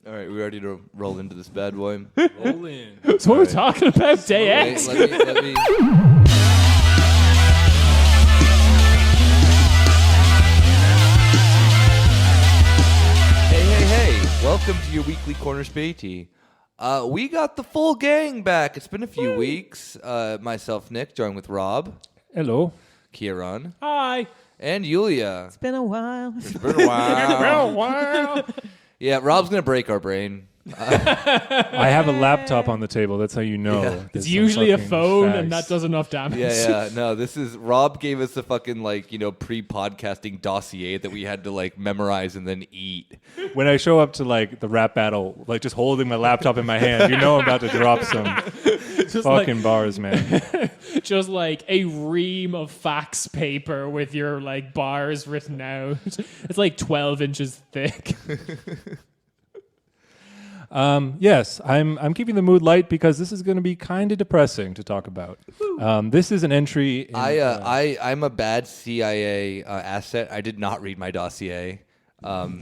All right, we ready to roll into this bad boy? Roll in. So what we're talking about, Day X. Let me. Hey! Welcome to your weekly corner, Späti. We got the full gang back. It's been a few weeks. Myself, Nick, joined with Rob, Hello. Kieran, Hi. and Yulia. It's been a while. It's been a while. Yeah, Rob's gonna break our brain. I have a laptop on the table. That's how you know. Yeah. there's It's some usually a fucking phone, facts. and that does enough damage. Yeah. No, this is Rob gave us a fucking pre-podcasting dossier that we had to memorize and then eat. When I show up to the rap battle, just holding my laptop in my hand, you know I'm about to drop some fucking bars, man. Just like a ream of fax paper with your bars written out. It's 12 inches thick. Yes, I'm keeping the mood light because this is going to be kind of depressing to talk about. This is an entry. In, I'm a bad CIA asset. I did not read my dossier.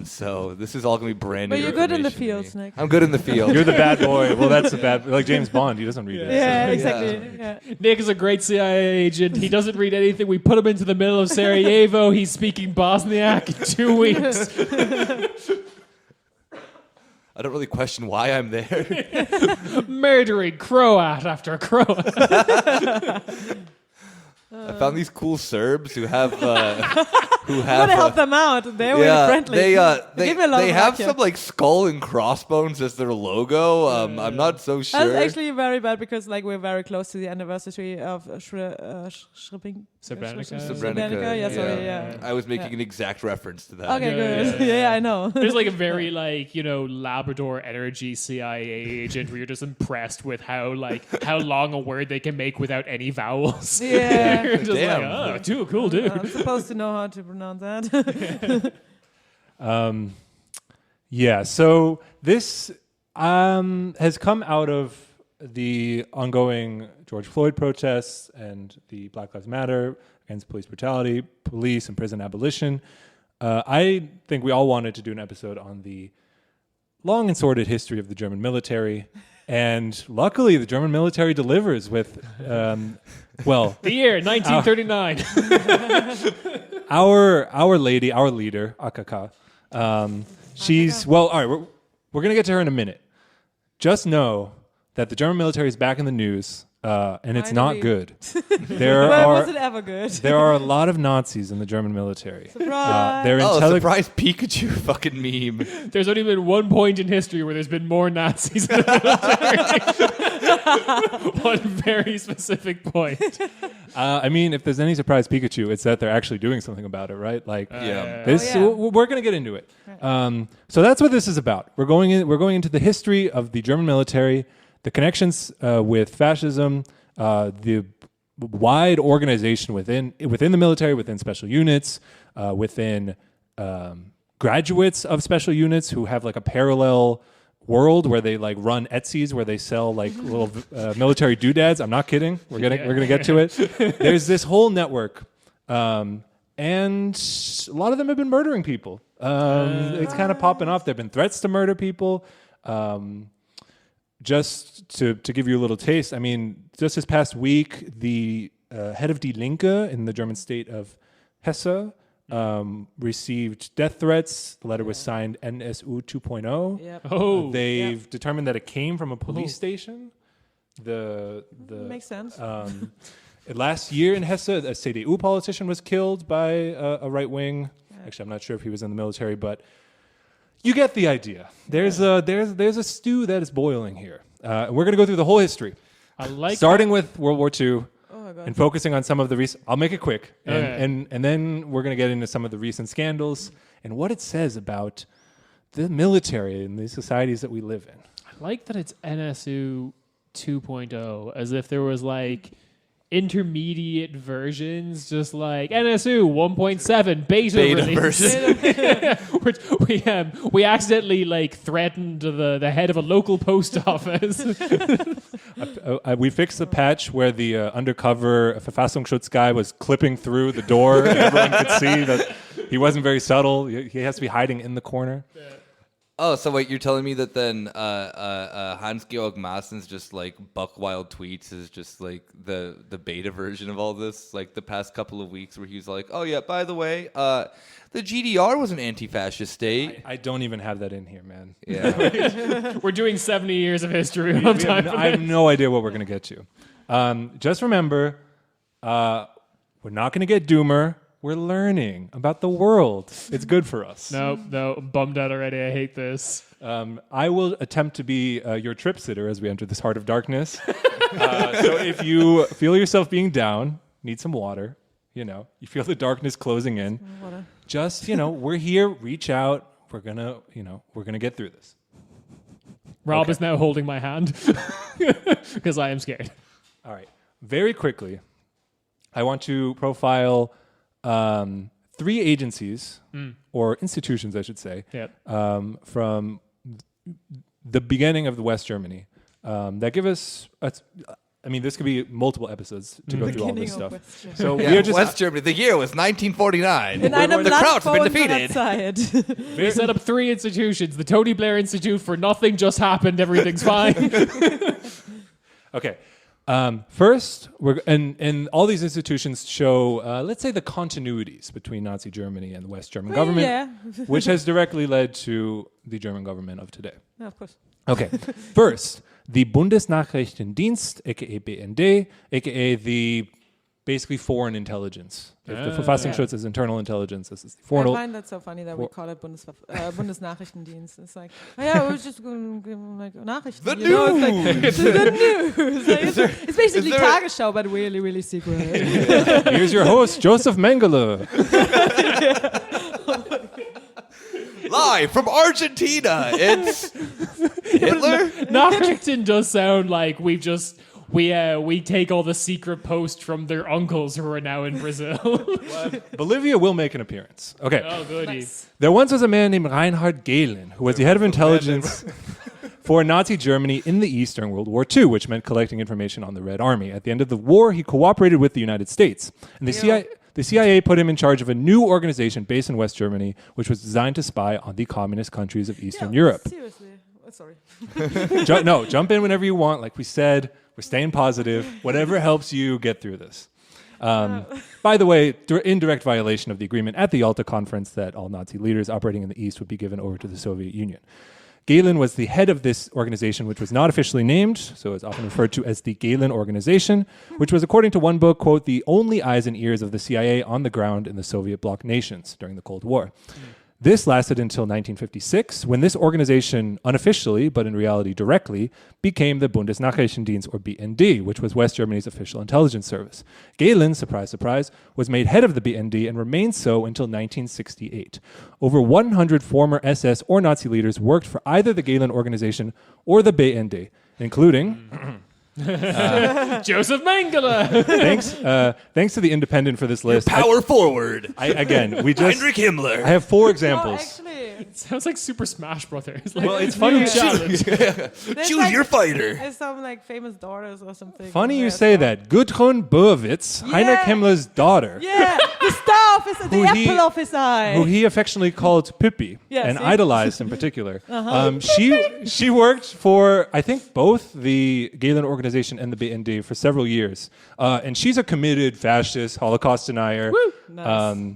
So this is all going to be brand new. But you're good in the information to me. fields, Nick. I'm good in the field. You're the bad boy. Well, that's the bad. Like James Bond, he doesn't read it. Yeah, so. exactly. Yeah. Nick is a great CIA agent. He doesn't read anything. We put him into the middle of Sarajevo. He's speaking Bosniak in 2 weeks. I don't really question why I'm there. Murdering Croat after Croat. I found these cool Serbs who have I'm gonna help them out. They're really friendly. They Give me a lot they of have luck some skull and crossbones as their logo. I'm not so sure. That's actually very bad because we're very close to the anniversary of Srebrenica. Srebrenica. Yeah, sorry, yeah. I was making an exact reference to that. Okay, Yeah, good. Yeah, I know. There's a very Labrador energy CIA agent where you're just impressed with how long a word they can make without any vowels. Yeah. You're just Damn. too cool, dude. I'm supposed to know how to pronounce that. Yeah, so this has come out of the ongoing George Floyd protests and the Black Lives Matter against police brutality, police and prison abolition. I think we all wanted to do an episode on the long and sordid history of the German military. And luckily, the German military delivers with, The year 1939. our lady, our leader, AKK. She's all right. We're gonna get to her in a minute. Just know that the German military is back in the news, and it's not Finally. good. Was it ever good? There are a lot of Nazis in the German military. Surprise. They're Surprise Pikachu fucking meme. There's only been one point in history where there's been more Nazis in the military. One very specific point. I mean, if there's any surprise Pikachu, it's that they're actually doing something about it, right? This. Oh, yeah. We're gonna get into it. So that's what this is about. We're going into the history of the German military, the connections with fascism, the wide organization within the military, within special units, within graduates of special units who have a parallel world where they run Etsy's where they sell little military doodads. I'm not kidding. We're gonna get to it. There's this whole network, and a lot of them have been murdering people. It's kind of popping off. There've been threats to murder people. Just to give you a little taste, I mean, just this past week, the head of Die Linke in the German state of Hesse received death threats. The letter was signed NSU 2.0. Yep. Oh, They've determined that it came from a police station. The Makes sense. last year in Hesse, a CDU politician was killed by a right wing. Actually, I'm not sure if he was in the military, but you get the idea. There's a stew that is boiling here. We're going to go through the whole history, starting with World War II. And focusing on some of the recent, I'll make it quick, and then we're going to get into some of the recent scandals and what it says about the military and the societies that we live in. I like that it's NSU 2.0, as if there was intermediate versions, just NSU 1.7 beta release. Which we accidentally threatened the head of a local post office. We fixed the patch where the undercover Verfassungsschutz guy was clipping through the door and everyone could see that he wasn't very subtle. He has to be hiding in the corner. Oh, so wait, you're telling me that then Hans-Georg Maassens just like Buck Wild Tweets is just like the beta version of all this? Like the past couple of weeks where he was like, oh yeah, by the way, the GDR was an anti-fascist state. I don't even have that in here, man. Yeah. We're doing 70 years of history. I have no idea what we're going to get to. Just remember, we're not going to get doomer. We're learning about the world. It's good for us. No, I'm bummed out already. I hate this. I will attempt to be your trip sitter as we enter this heart of darkness. So if you feel yourself being down, need some water, you feel the darkness closing in, just, we're here, reach out. We're gonna get through this. Rob is now holding my hand because I am scared. All right. Very quickly, I want to profile 3 agencies or institutions, I should say, from the beginning of the West Germany that give us. This could be multiple episodes to go through all this stuff. So we are just West Germany. The year was 1949. In einem The Land Krauts have been vor defeated. unserer Zeit. We set up 3 institutions. The Tony Blair Institute for nothing just happened. Everything's fine. Okay. First, and all these institutions show, let's say, the continuities between Nazi Germany and the West German government, Yeah. which has directly led to the German government of today. Yeah, of course. Okay. First, the Bundesnachrichtendienst, aka BND, aka the basically foreign intelligence. If the Verfassungsschutz is internal intelligence, this is the I foreign. find that so funny that we call it Bundesnachrichtendienst. It's like, oh yeah, we're just going to give them like Nachrichten. The It's like, the news. Like, it's basically there- Tagesschau, but really, really secret. Here's your host, Joseph Mengele. Live from Argentina, it's Hitler. Nachrichten does sound like we take all the secret posts from their uncles who are now in Brazil. Bolivia will make an appearance. Okay. Oh, goody. Nice. There once was a man named Reinhard Gehlen, who was the head of intelligence for Nazi Germany in the East during World War II, which meant collecting information on the Red Army. At the end of the war, he cooperated with the United States. And the CIA put him in charge of a new organization based in West Germany, which was designed to spy on the communist countries of Eastern Europe. Seriously. Oh, sorry. Jump in whenever you want. Like we said, we're staying positive. Whatever helps you get through this. By the way, in direct violation of the agreement at the Yalta Conference that all Nazi leaders operating in the East would be given over to the Soviet Union. Gehlen was the head of this organization, which was not officially named, so it's often referred to as the Gehlen Organization, which was, according to one book, quote, the only eyes and ears of the CIA on the ground in the Soviet bloc nations during the Cold War. This lasted until 1956, when this organization unofficially, but in reality directly, became the Bundesnachrichtendienst, or BND, which was West Germany's official intelligence service. Gehlen, surprise, surprise, was made head of the BND and remained so until 1968. Over 100 former SS or Nazi leaders worked for either the Gehlen organization or the BND, including... Joseph Mengele. Thanks to the Independent for this list. Power forward. Heinrich Himmler. I have 4 No, examples. actually, It sounds like Super Smash Brothers. Like, Well, it's funny. challenge. there's Choose like- your fighter. There's some like famous daughters or something. Funny there you as say well. that. Gudrun Böwitz, Heinrich Himmler's daughter, Yeah, the star of his, the Who he- apple of his eye. who he affectionately called Pippi Yeah, and see? idolized in particular. She worked for, I think, both the Gehlen organization and the BND for several years. And she's a committed fascist, Holocaust denier. Nice.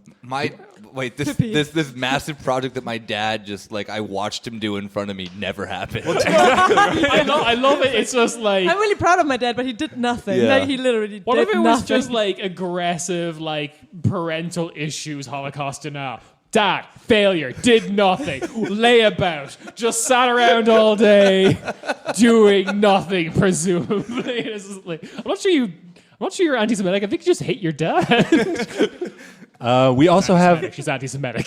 This massive project that my dad just like I watched him do in front of me never happened. I love it. It's just like, I'm really proud of my dad, but he did nothing. Yeah. Like he literally what did if it was nothing. just like aggressive, like parental issues, Holocaust denial? Dad, failure, did nothing, lay about, just sat around all day, doing nothing, presumably. It's just like, I'm not sure you're anti-Semitic. I think you just hate your dad. We also have, She's anti-Semitic.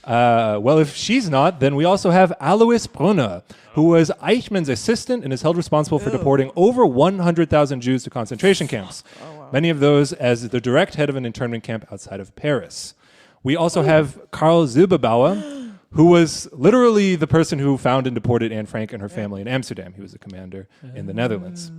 well, if she's not, then we also have Alois Brunner, who was Eichmann's assistant and is held responsible for deporting over 100,000 Jews to concentration camps. Many of those as the direct head of an internment camp outside of Paris. We also have Karl Silberbauer, who was literally the person who found and deported Anne Frank and her family in Amsterdam. He was a commander in the Netherlands.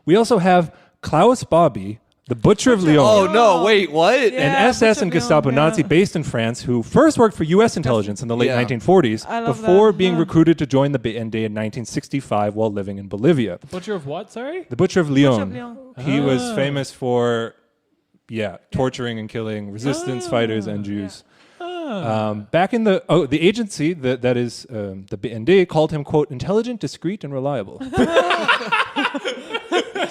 We also have Klaus Barbie, The Butcher of Lyon. Oh no! Wait, what? An Yeah, SS and Butcher of Gestapo Lyon, Nazi yeah. based in France who first worked for U.S. intelligence in the late Yeah. 1940s I love before that. being Yeah. recruited to join the BND in 1965 while living in Bolivia. Butcher of what? Sorry. The Butcher of Butcher Lyon. of Lyon. He was famous for, torturing and killing resistance fighters and Jews. Back in the agency that is the BND called him, quote, intelligent, discreet, and reliable.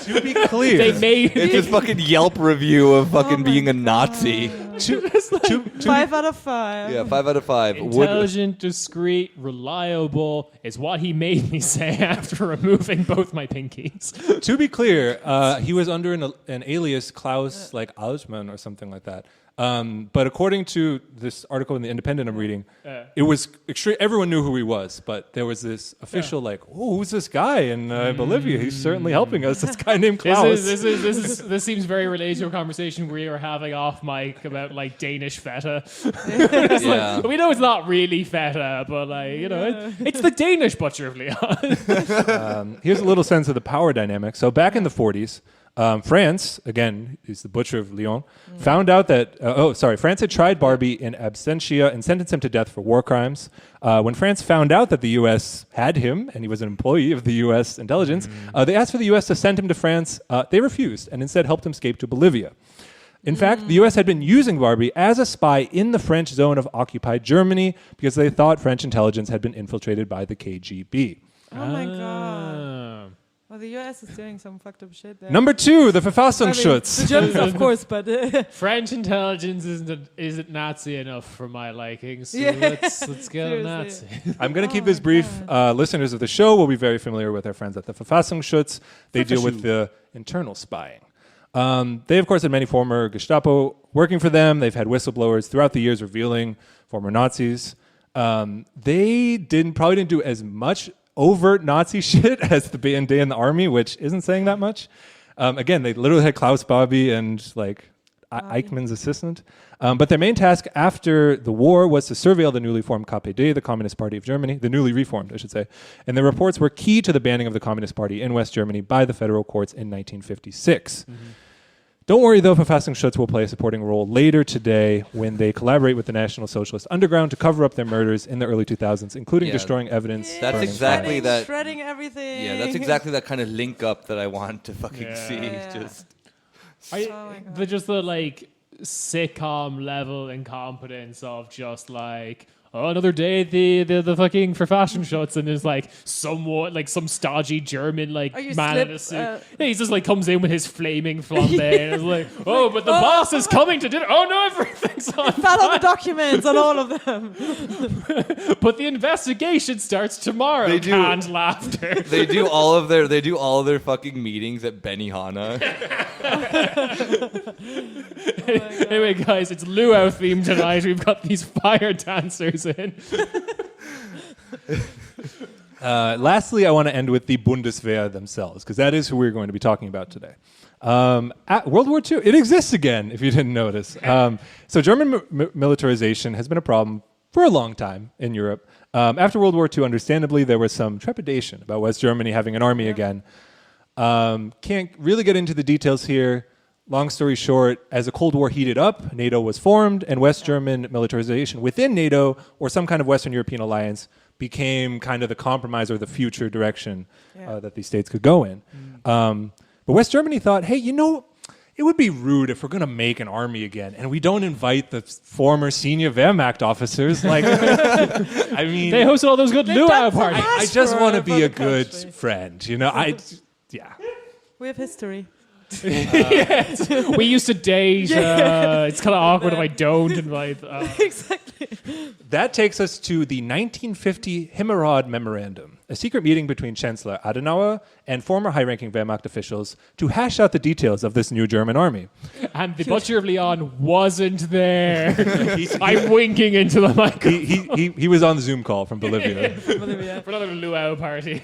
To be clear, They made It's this fucking Yelp review of fucking being a Nazi. 5 out of 5. Yeah, 5 out of 5. intelligent, discreet, reliable is what he made me say after removing both my pinkies. to be clear, he was under an alias Klaus Altman or something like that. But according to this article in the Independent I'm reading, it was extreme. Everyone knew who he was, but there was this official who's this guy in Bolivia? He's certainly helping us. This guy named Klaus. This seems very related to a conversation we were having off mic about Danish feta. Yeah. We know it's not really feta, but it's the Danish Butcher of Lyon. Here's a little sense of the power dynamic. So back in the 40s, France, again, who's the Butcher of Lyon, found out that, France had tried Barbie in absentia and sentenced him to death for war crimes. When France found out that the U.S. had him, and he was an employee of the U.S. intelligence, they asked for the U.S. to send him to France. They refused, and instead helped him escape to Bolivia. In fact, the U.S. had been using Barbie as a spy in the French zone of occupied Germany because they thought French intelligence had been infiltrated by the KGB. Oh my god. Well, the US is doing some fucked up shit there. Number 2, the I mean, Verfassungsschutz. the Germans, of course, but French intelligence isn't Nazi enough for my liking, so Yeah. let's get a Seriously. Nazi. I'm going to keep Oh this my brief. God. Listeners of the show will be very familiar with our friends at the Verfassungsschutz. They deal with the internal spying. They, of course, had many former Gestapo working for them. They've had whistleblowers throughout the years revealing former Nazis. They probably didn't do as much overt Nazi shit as the BND and the army, which isn't saying that much. Again, they literally had Klaus Barbie and Eichmann's assistant. But their main task after the war was to surveil the newly formed KPD, the Communist Party of Germany, the newly reformed, I should say. And their reports were key to the banning of the Communist Party in West Germany by the federal courts in 1956. Don't worry, though, Verfassungsschutz will play a supporting role later today when they collaborate with the National Socialist Underground to cover up their murders in the early 2000s, including Yeah. destroying evidence. That's burning exactly files. that- shredding everything. Yeah, that's exactly that kind of link up that I want to fucking see. Yeah. Just Oh my God. The sitcom level incompetence of just another day at the fucking Verfassungsschutz, and there's somewhat some stodgy German you man in a slip, suit. Yeah, he just comes in with his flaming flambe and it's oh, but the boss is coming to dinner. Oh no, everything's on Fell on the documents on all of them. but the investigation starts tomorrow. They do. Canned laughter. they do all of their fucking meetings at Benihana. Anyway, guys, it's luau theme tonight. We've got these fire dancers in. Lastly, I want to end with the Bundeswehr themselves, because that is who we're going to be talking about today. At World War II, it exists again, if you didn't notice. So German militarization has been a problem for a long time in Europe. After World War II, understandably, there was some trepidation about West Germany having an army again. Can't really get into the details here. Long story short, as the Cold War heated up, NATO was formed, and West German militarization within NATO, or some kind of Western European alliance, became kind of the compromise or the future direction that these states could go in. But West Germany thought, hey, it would be rude if we're going to make an army again and we don't invite the former senior Wehrmacht officers. I mean, They hosted all those good luau done so parties. much. I just for- want to for be the a good country. friend, We have history. We used to date. It's kind of awkward if I don't invite. Exactly. That takes us to the 1950 Himmerod Memorandum, a secret meeting between Chancellor Adenauer and former high-ranking Wehrmacht officials to hash out the details of this new German army. And the Butcher of Lyon wasn't there. I'm winking into the microphone He was on the Zoom call from Bolivia. for another luau party.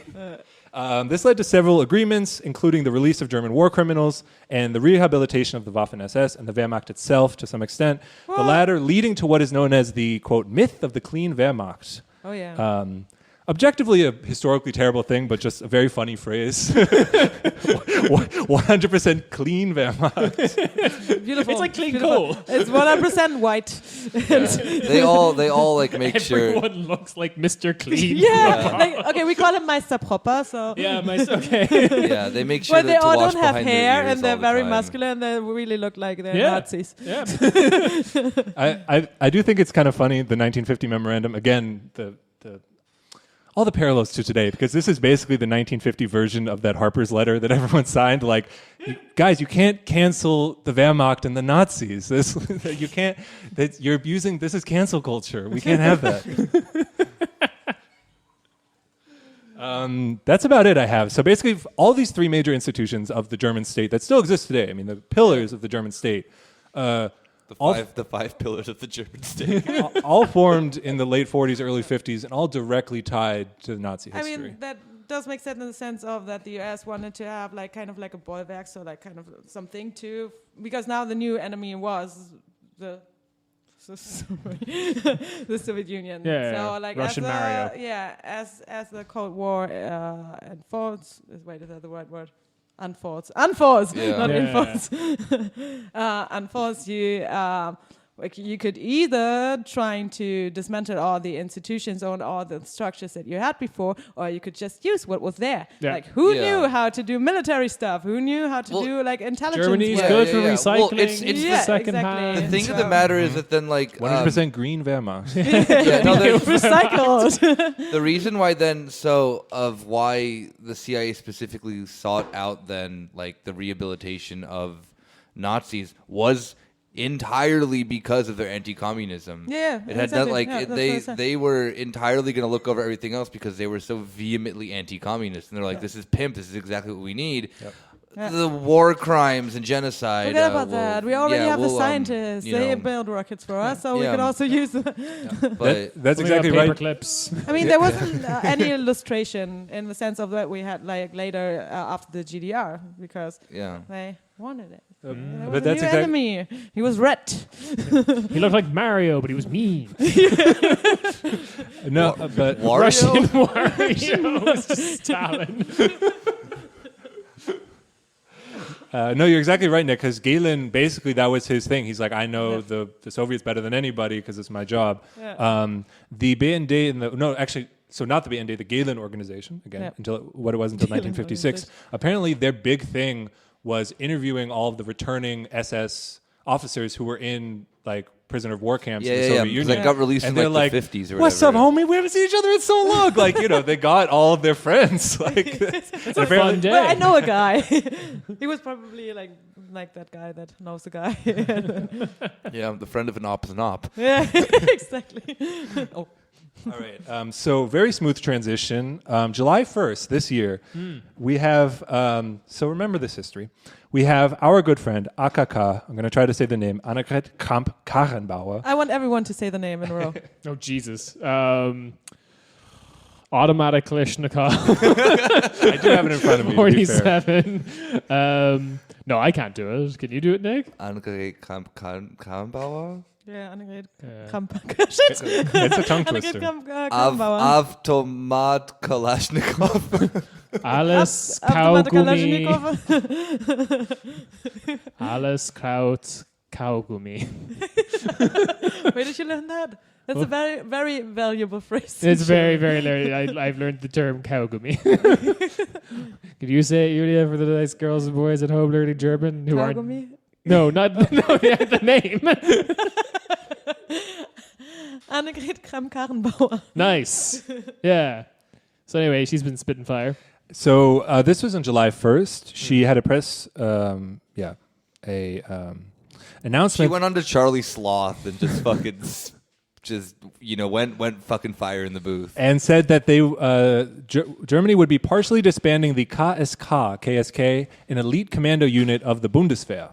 This led to several agreements, including the release of German war criminals and the rehabilitation of the Waffen-SS and the Wehrmacht itself to some extent, the latter leading to what is known as the, quote, myth of the clean Wehrmacht. Oh yeah. objectively a historically terrible thing, but just a very funny phrase. 100% clean Wehrmacht. Beautiful. It's like clean beautiful. coal. It's 100% white. They all like make sure. Everyone looks like Mr. Clean. Yeah. Like, okay, we call him Meister Proper. So Yeah, okay. Yeah, they make sure but they that to all wash don't have behind their hair ears and they're all the very time. muscular and they really look like they're Yeah. Nazis. Yeah. I do think it's kind of funny, the 1950 memorandum. Again, the all the parallels to today, because this is basically the 1950 version of that Harper's letter that everyone signed. Like, guys, you can't cancel the Wehrmacht and the Nazis. This you can't. You're abusing. This is cancel culture. We can't have that. That's about it I have. So basically, all these three major institutions of the German state that still exist today, I mean, the pillars of the German state, The five pillars of the German state. all formed in the late 40s, early 50s, and all directly tied to the Nazi I history. mean, that does make sense in the sense of that the US wanted to have like kind of like a bulwark, so like kind of something to, because now the new enemy was the the Soviet Union. Yeah, so yeah. like Russian as Mario. Yeah, as the Cold War unfolds. Wait, is that the right word? Unfolds, Yeah. not Yeah. unfolds. Unfolds, you could either trying to dismantle all the institutions or all the structures that you had before, or you could just use what was there. Yeah. Like who Yeah. knew how to do military stuff? Who knew how to do like intelligence? Germany's work? good for Well, recycling. it's the Yeah, second exactly. hand. The thing of So- the matter is that then like 100% green Wehrmacht. yeah, no, Recycled. the reason why then of why the CIA specifically sought out then like the rehabilitation of Nazis was entirely because of their anti-communism. Yeah, it had exactly. not like Yeah, it, that's what I said. they were entirely going to look over everything else because they were so vehemently anti-communist, and they're like, "This is pimp. This is exactly what we need." Yeah. The war crimes and genocide. Forget about we'll- that. We already have the we'll, scientists. you They know, build rockets for us, so we Yeah. could also use them. but That's We got exactly paper right. clips. I mean, there wasn't any illustration in the sense of that we had like later after the GDR because yeah. they wanted it. There But was a that's new exact- enemy. He was red. He looked like Mario, but he was mean. No, but Wario? Russian Wario was just Stalin. no, you're exactly right, Nick. Because Galen, basically, that was his thing. He's like, I know the Soviets better than anybody because it's my job. Yeah. The BND and so not the BND, the Galen organization again, Yeah. until what it was until Gehlen 1956. organization. Apparently, their big thing was interviewing all of the returning SS officers who were in like prisoner of war camps in the Soviet Union. They got released And in they're like like, the 50s or "What's up, whatever. homie? We haven't seen each other in so long." Like, they got all of their friends. Like, It's a fun day. Well, I know a guy. He was probably like that guy that knows the guy. Yeah, the friend of an op is an op. Yeah, exactly. Oh. All right. So very smooth transition. July 1st this year, we have. So remember this history. We have our good friend AKK. I'm going to try to say the name. Annegret Kramp-Karrenbauer. I want everyone to say the name in a row. Oh, Jesus. Automatic Kalashnikov. I do have it in front of me. To be fair. 47. No, I can't do it. Can you do it, Nick? Annegret Kramp-Karrenbauer? Yeah, Annegret Yeah. Kramp. Shit. It's a tongue Annegret twister. Kramp-Karrenbauer. Avtomat Kalashnikov. Alles Automatic Kaugummi. Kalashnikov. Alles Kraut Kaugummi. Where did you learn that? That's a very, very valuable phrase. It's very, very learned. I've learned the term Kaugummi. Could you say it, Julia, for the nice girls and boys at home learning German who aren't? Kaugummi? No, the name. Annegret Kramp-Karrenbauer. Nice. Yeah. So anyway, she's been spitting fire. So this was on July 1st. She had a press, She announcement. went on to Charlie Sloth and just fucking, went fucking fire in the booth. And said that Germany would be partially disbanding the KSK, an elite commando unit of the Bundeswehr.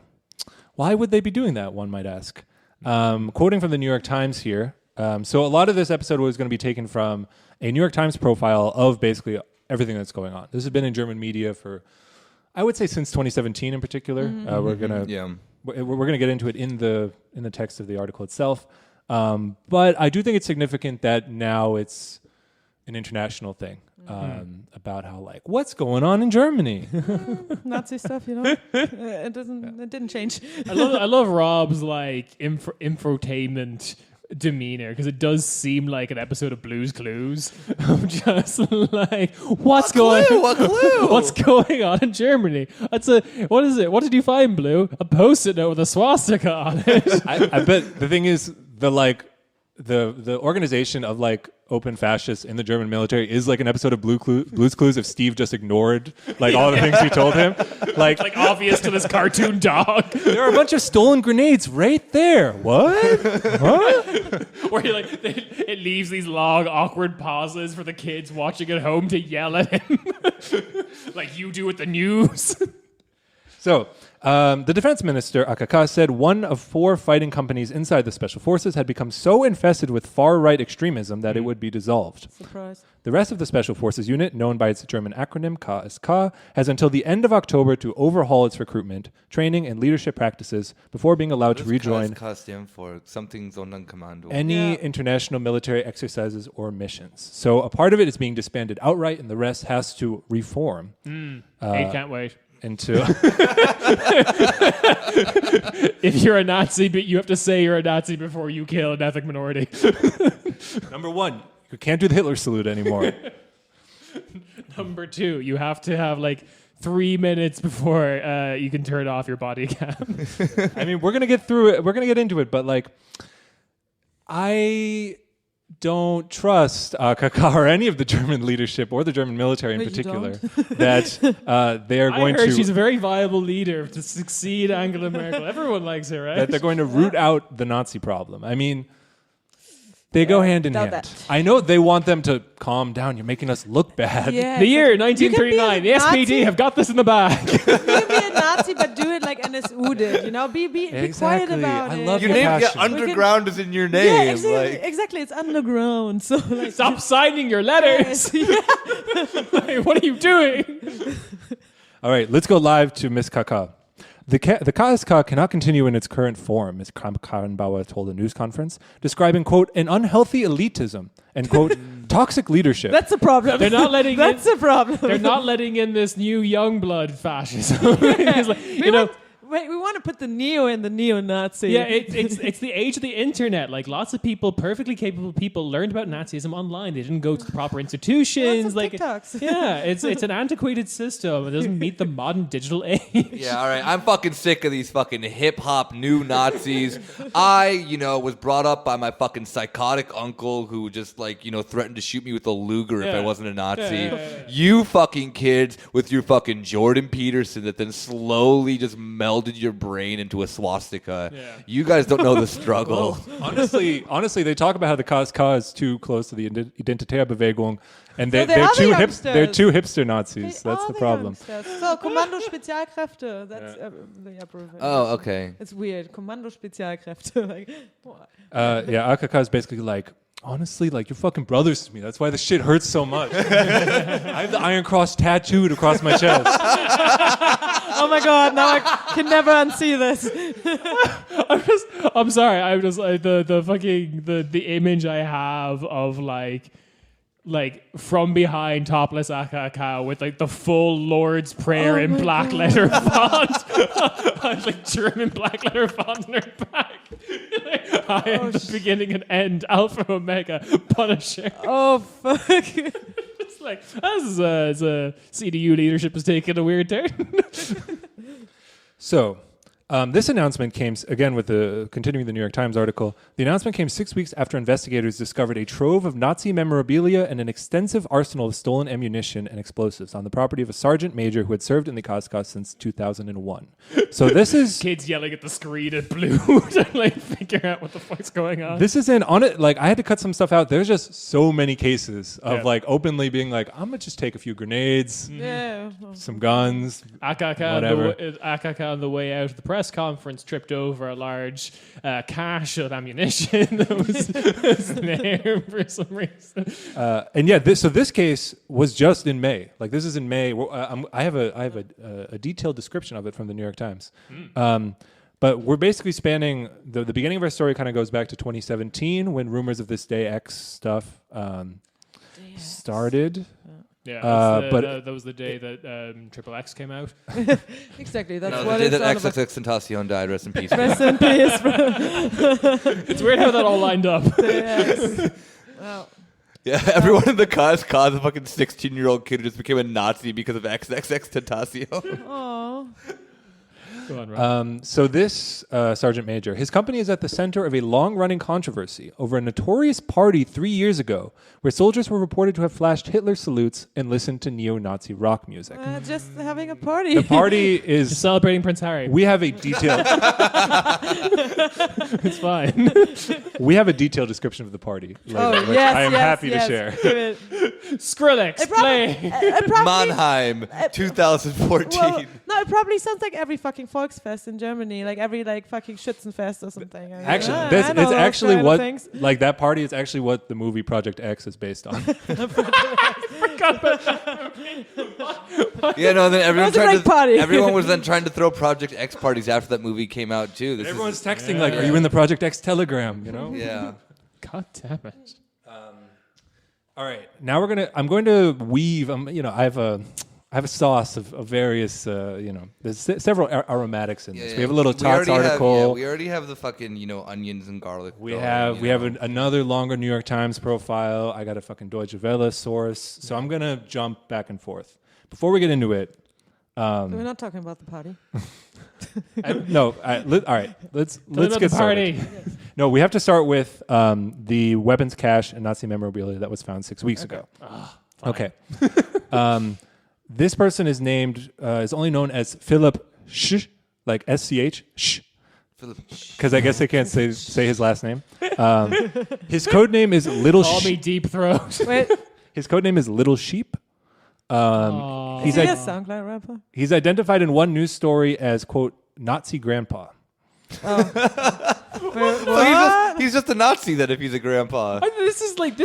Why would they be doing that, one might ask? Quoting from the New York Times here. So a lot of this episode was going to be taken from a New York Times profile of basically everything that's going on. This has been in German media for, I would say, since 2017 in particular. We're gonna get into it in the text of the article itself. But I do think it's significant that now it's an international thing about how like what's going on in Germany. Nazi stuff, you know. It didn't change. I love Rob's like infotainment demeanor because it does seem like an episode of Blue's Clues. I'm just like, what's going on in Germany? What is it? What did you find, Blue? A post-it note with a swastika on it. I bet the thing is the organization of like open fascists in the German military is like an episode of Blue's Clues if Steve just ignored like all the things he told him. Like Obvious to this cartoon dog. There are a bunch of stolen grenades right there. What? Where it leaves these long, awkward pauses for the kids watching at home to yell at him. Like you do with the news. So, the defense minister, AKK, said one of 4 fighting companies inside the special forces had become so infested with far-right extremism that it would be dissolved. Surprise. The rest of the special forces unit, known by its German acronym KSK, has until the end of October to overhaul its recruitment, training, and leadership practices before being allowed to rejoin KSK stand for something Sonderkommando. any international military exercises or missions. So a part of it is being disbanded outright, and the rest has to reform. I can't wait. Into If you're a Nazi, but you have to say you're a Nazi before you kill an ethnic minority. number 1, you can't do the Hitler salute anymore. Number 2, you have to have like 3 minutes before you can turn off your body cam. I mean, we're gonna get through it. We're gonna get into it, but like, I don't trust AKK or any of the German leadership or the German military in But you particular that they are going I heard to. she's a very viable leader to succeed Angela Merkel. Everyone likes her, right? That they're going to root out the Nazi problem. I mean, they go hand in doubt hand. that. I know they want them to calm down. You're making us look bad. Yeah, The year but you can be a 1939. The Nazi. SPD have got this in the bag. You can be a Nazi, but do it like NSU did. You know, be quiet Exactly. about I it. love Your your name, yeah, passion. underground is in your name. Yeah, exactly. Like, Exactly. It's underground. So like, Stop signing your letters. yeah. Like, what are you doing? All right, let's go live to Miss Kaka. The KSK cannot continue in its current form, Ms. Kramp-Karrenbauer told a news conference, describing, quote, an unhealthy elitism and, quote, toxic leadership. That's a problem. They're not letting That's a problem. They're not letting in this new young blood fascism. It's like, you know. We want to put the neo in the neo-Nazi. Yeah, it's the age of the internet. Like lots of people, perfectly capable people, learned about Nazism online. They didn't go to the proper institutions. Lots of like, TikToks. yeah, it's an antiquated system. It doesn't meet the modern digital age. yeah, all right. I'm fucking sick of these fucking hip hop new Nazis. I, was brought up by my fucking psychotic uncle who just like, threatened to shoot me with a Luger if I Yeah. wasn't a Nazi. Yeah. You fucking kids with your fucking Jordan Peterson that then slowly just melded your brain into a swastika. Yeah. You guys don't know the struggle. Honestly, they talk about how the KSK is too close to the Identitäre Bewegung, and So they're the too other they're youngsters. too hipster Nazis. They That's are the problem. youngsters. So, Kommando Spezialkräfte. That's the upper. Oh, okay. It's weird. Kommando Spezialkräfte. Like, what? Yeah, AKK is basically like, honestly, like, you're fucking brothers to me. That's why the shit hurts so much. I have the Iron Cross tattooed across my chest. Oh my god! Now I can never unsee this. I'm sorry. I'm just like the image I have of like from behind topless AKK with like the full Lord's Prayer in my black God. letter font, like German black letter font in her back. I am the beginning and end, Alpha Omega, Punisher. Oh fuck! It's like this is a CDU leadership is taking a weird turn. So, this announcement came, again, continuing the New York Times article, the announcement came 6 weeks after investigators discovered a trove of Nazi memorabilia and an extensive arsenal of stolen ammunition and explosives on the property of a sergeant major who had served in the KSK since 2001. So this is... Kids yelling at the screen at Blue to like figure out what the fuck's going on. This is on it. Like, I had to cut some stuff out. There's just so many cases of like openly being like, I'm gonna just take a few grenades, Yeah. some guns, whatever. AKK on the way out of the press conference tripped over a large cache of ammunition that was there for some reason. And yeah, this case was just in May. Like, this is in May. I have a detailed description of it from the New York Times. But we're basically spanning the beginning of our story. Kind of goes back to 2017 when rumors of this Day X stuff started. Yeah, but- that was the day that Triple X came out. Exactly. That's No, what the day it's that all about. XXX Tentacion died, rest in peace. Rest in peace. It's weird how that all lined up. Yes. Well, Yeah, everyone in the KSK, the fucking 16-year-old kid who just became a Nazi because of XXX Tentacion. oh. Go on, Rob. So this Sergeant Major, his company is at the center of a long-running controversy over a notorious party 3 years ago where soldiers were reported to have flashed Hitler salutes and listened to neo-Nazi rock music. Just having a party. The party Just is... celebrating Prince Harry. We have a detailed... It's fine. We have a detailed description of the party later, which I am happy to share. Skrillex, play. Mannheim, 2014. Well, no, it probably sounds like every fucking Volksfest in Germany, like every like fucking Schützenfest or something. Actually, I it's know those actually kind of what things. like that party is actually what the movie Project X is based on. Yeah, no, then everyone That was a great party. everyone was then trying to throw Project X parties after that movie came out too. This Everyone's is, texting like, "Are you in the Project X Telegram?" You know. yeah. God damn it. All right, now I'm going to weave. I have a sauce of various. There's several aromatics in this. We have a little Tots article. We already have the fucking onions and garlic. We going, have you know. another longer New York Times profile. I got a fucking Deutsche Welle source. So I'm gonna jump back and forth. Before we get into it, We're not talking about the party. all right. Let's About get the party. started. No, we have to start with the weapons cache and Nazi memorabilia that was found 6 weeks ago. Okay. This person is named is only known as Philip Sch, like SCH Sch, because I guess they can't say his last name. His code name is Little. Call me Deep Throat. Wait, His code name is Little Sheep. is he a SoundCloud rapper? He's identified in one news story as quote Nazi grandpa. So he's just a Nazi then if he's a grandpa. This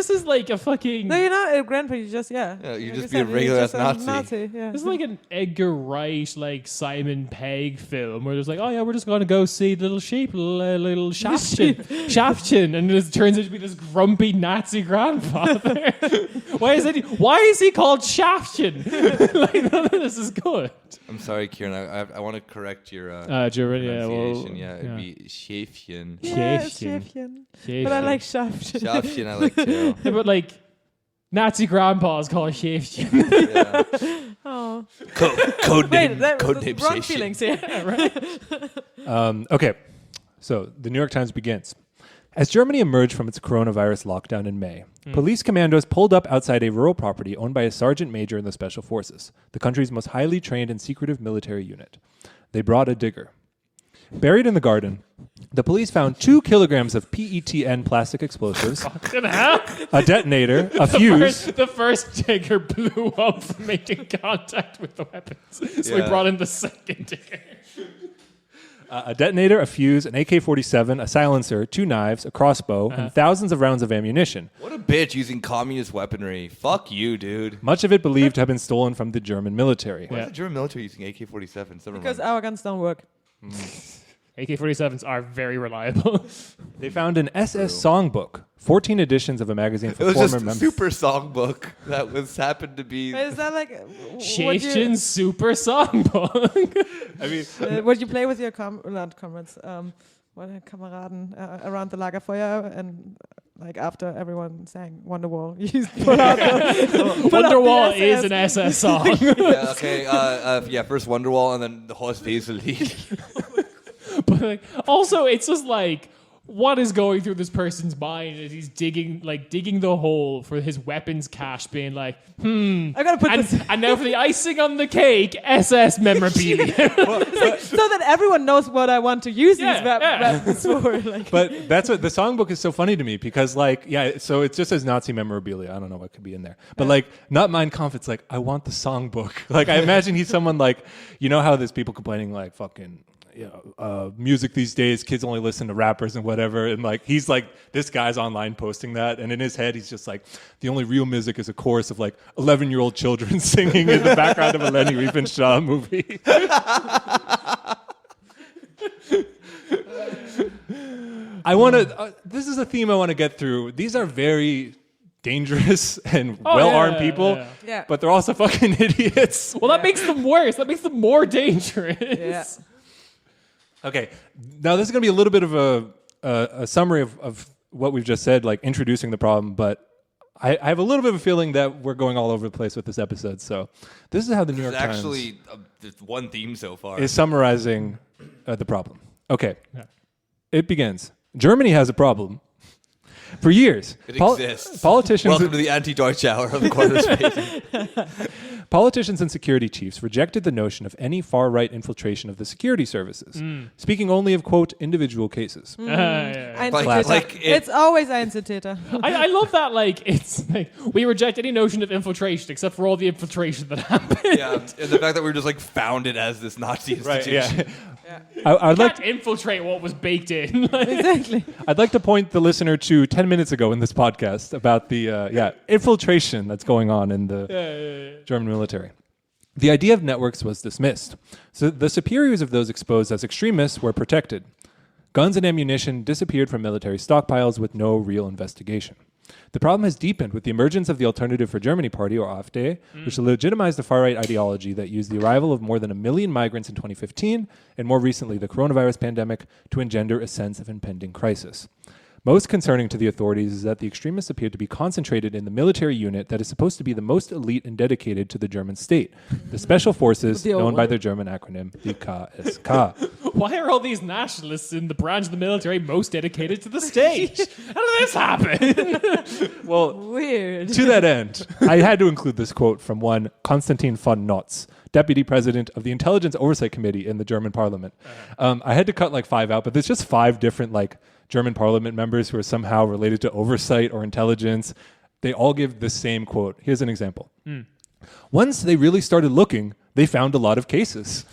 is like a fucking. No, you're not a grandpa. You just Yeah, you like just you be a said, regular you're ass just a Nazi. Yeah. This is like an Edgar Wright, like Simon Pegg film where there's like, oh yeah, we're just going to go see Little Sheep, little Shaftchen, and it turns out to be this grumpy Nazi grandfather. Why is he called Shaftchen? Like none of this is good. I'm sorry, Kieran. I want to correct your German, pronunciation. It'd be Schäfchen. Yeah, Schäfchen. Schäfchen. But I like Shaft. Schäfchen I like too. Yeah, but like Nazi grandpas call it Schäfchen. Yeah. Oh, Code wait, name. that Code was name wrong Schäfchen. feelings here. Okay, so the New York Times begins. As Germany emerged from its coronavirus lockdown in May, police commandos pulled up outside a rural property owned by a sergeant major in the Special Forces, the country's most highly trained and secretive military unit. They brought a digger. Buried in the garden, the police found 2 kilograms of PETN plastic explosives, a detonator, a fuse, The first digger blew up from making contact with the weapons. So we Yeah. brought in the second digger. a detonator, a fuse, an AK-47, a silencer, 2 knives, a crossbow, and thousands of rounds of ammunition. What a bitch using communist weaponry. Fuck you, dude. Much of it believed to have been stolen from the German military. Why is the German military using AK-47s? Never Because mind. our guns don't work. AK-47s are very reliable. They found an SS songbook, 14 editions of a magazine It for was former just a members. super songbook that was happened to be. Is that like Schäfchen's Super Songbook. I mean, what you play with your comrades, Kameraden around the Lagerfeuer and like after everyone sang Wonderwall, you pull out the Wonderwall the is SS. an SS song. Yeah, okay. First Wonderwall and then the Horst Wesel lead. But like, also, it's just like, what is going through this person's mind as he's digging the hole for his weapons cache, being like, I gotta put this and now for the icing on the cake, SS memorabilia. so that everyone knows what I want to use these Yeah, weapons for. Like, but that's what the songbook is so funny to me because, like, yeah, so it just says Nazi memorabilia. I don't know what could be in there, but like, not Mein Kampf. It's like I want the songbook. Like, I imagine he's someone like, you know how there's people complaining like fucking. Music these days, kids only listen to rappers and whatever, and like he's like this guy's online posting that, and in his head he's just like the only real music is a chorus of like 11-year-old children singing in the background of a Lenny Riefenstahl movie. I want to. This is a theme I want to get through. These are very dangerous and well-armed people, Yeah. but they're also fucking idiots. Well, that makes them worse. That makes them more dangerous. Yeah. Okay, now this is going to be a little bit of a summary of what we've just said, like introducing the problem, but I have a little bit of a feeling that we're going all over the place with this episode. So this is how the New York Times actually one theme so far is summarizing the problem. Okay, it begins. Germany has a problem. For years, It exists. Politicians. Welcome to the anti-Deutsch hour of the corner space. Politicians and security chiefs rejected the notion of any far-right infiltration of the security services, speaking only of, quote, individual cases. It's always Einzeltäter. I love that, like, it's like, we reject any notion of infiltration except for all the infiltration that happened. Yeah, and the fact that we were just like founded as this Nazi institution. Right, yeah. I'd like Can't infiltrate what was baked in. Exactly. I'd like to point the listener to 10 minutes ago in this podcast about the infiltration that's going on in the German military. The idea of networks was dismissed. So the superiors of those exposed as extremists were protected. Guns and ammunition disappeared from military stockpiles with no real investigation. The problem has deepened with the emergence of the Alternative for Germany Party, or AfD, which legitimized the far-right ideology that used the arrival of more than 1 million migrants in 2015, and more recently the coronavirus pandemic, to engender a sense of impending crisis. Most concerning to the authorities is that the extremists appear to be concentrated in the military unit that is supposed to be the most elite and dedicated to the German state, the Special Forces, known by their German acronym, the KSK. Why are all these nationalists in the branch of the military most dedicated to the state? How did this happen? Well, Weird. to that end, I had to include this quote from one Konstantin von Notz, deputy president of the Intelligence Oversight Committee in the German parliament. I had to cut like 5 out, but there's just 5 different like German parliament members who are somehow related to oversight or intelligence. They all give the same quote. Here's an example. Once they really started looking, they found a lot of cases.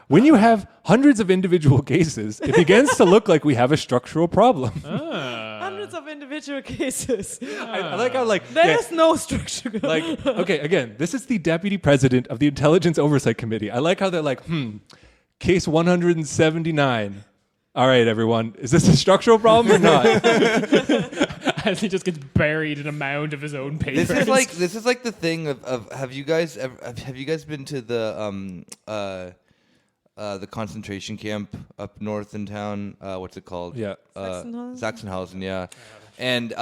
When you have hundreds of individual cases, it begins to look like we have a structural problem. Hundreds of individual cases. I like how like There's no structure. like okay, again, this is the deputy president of the Intelligence Oversight Committee. I like how they're like, case 179. All right, everyone, is this a structural problem or not? As he just gets buried in a mound of his own papers. This is like the thing of have you guys been to the concentration camp up north in town? What's it called? Yeah. Sachsenhausen, yeah. And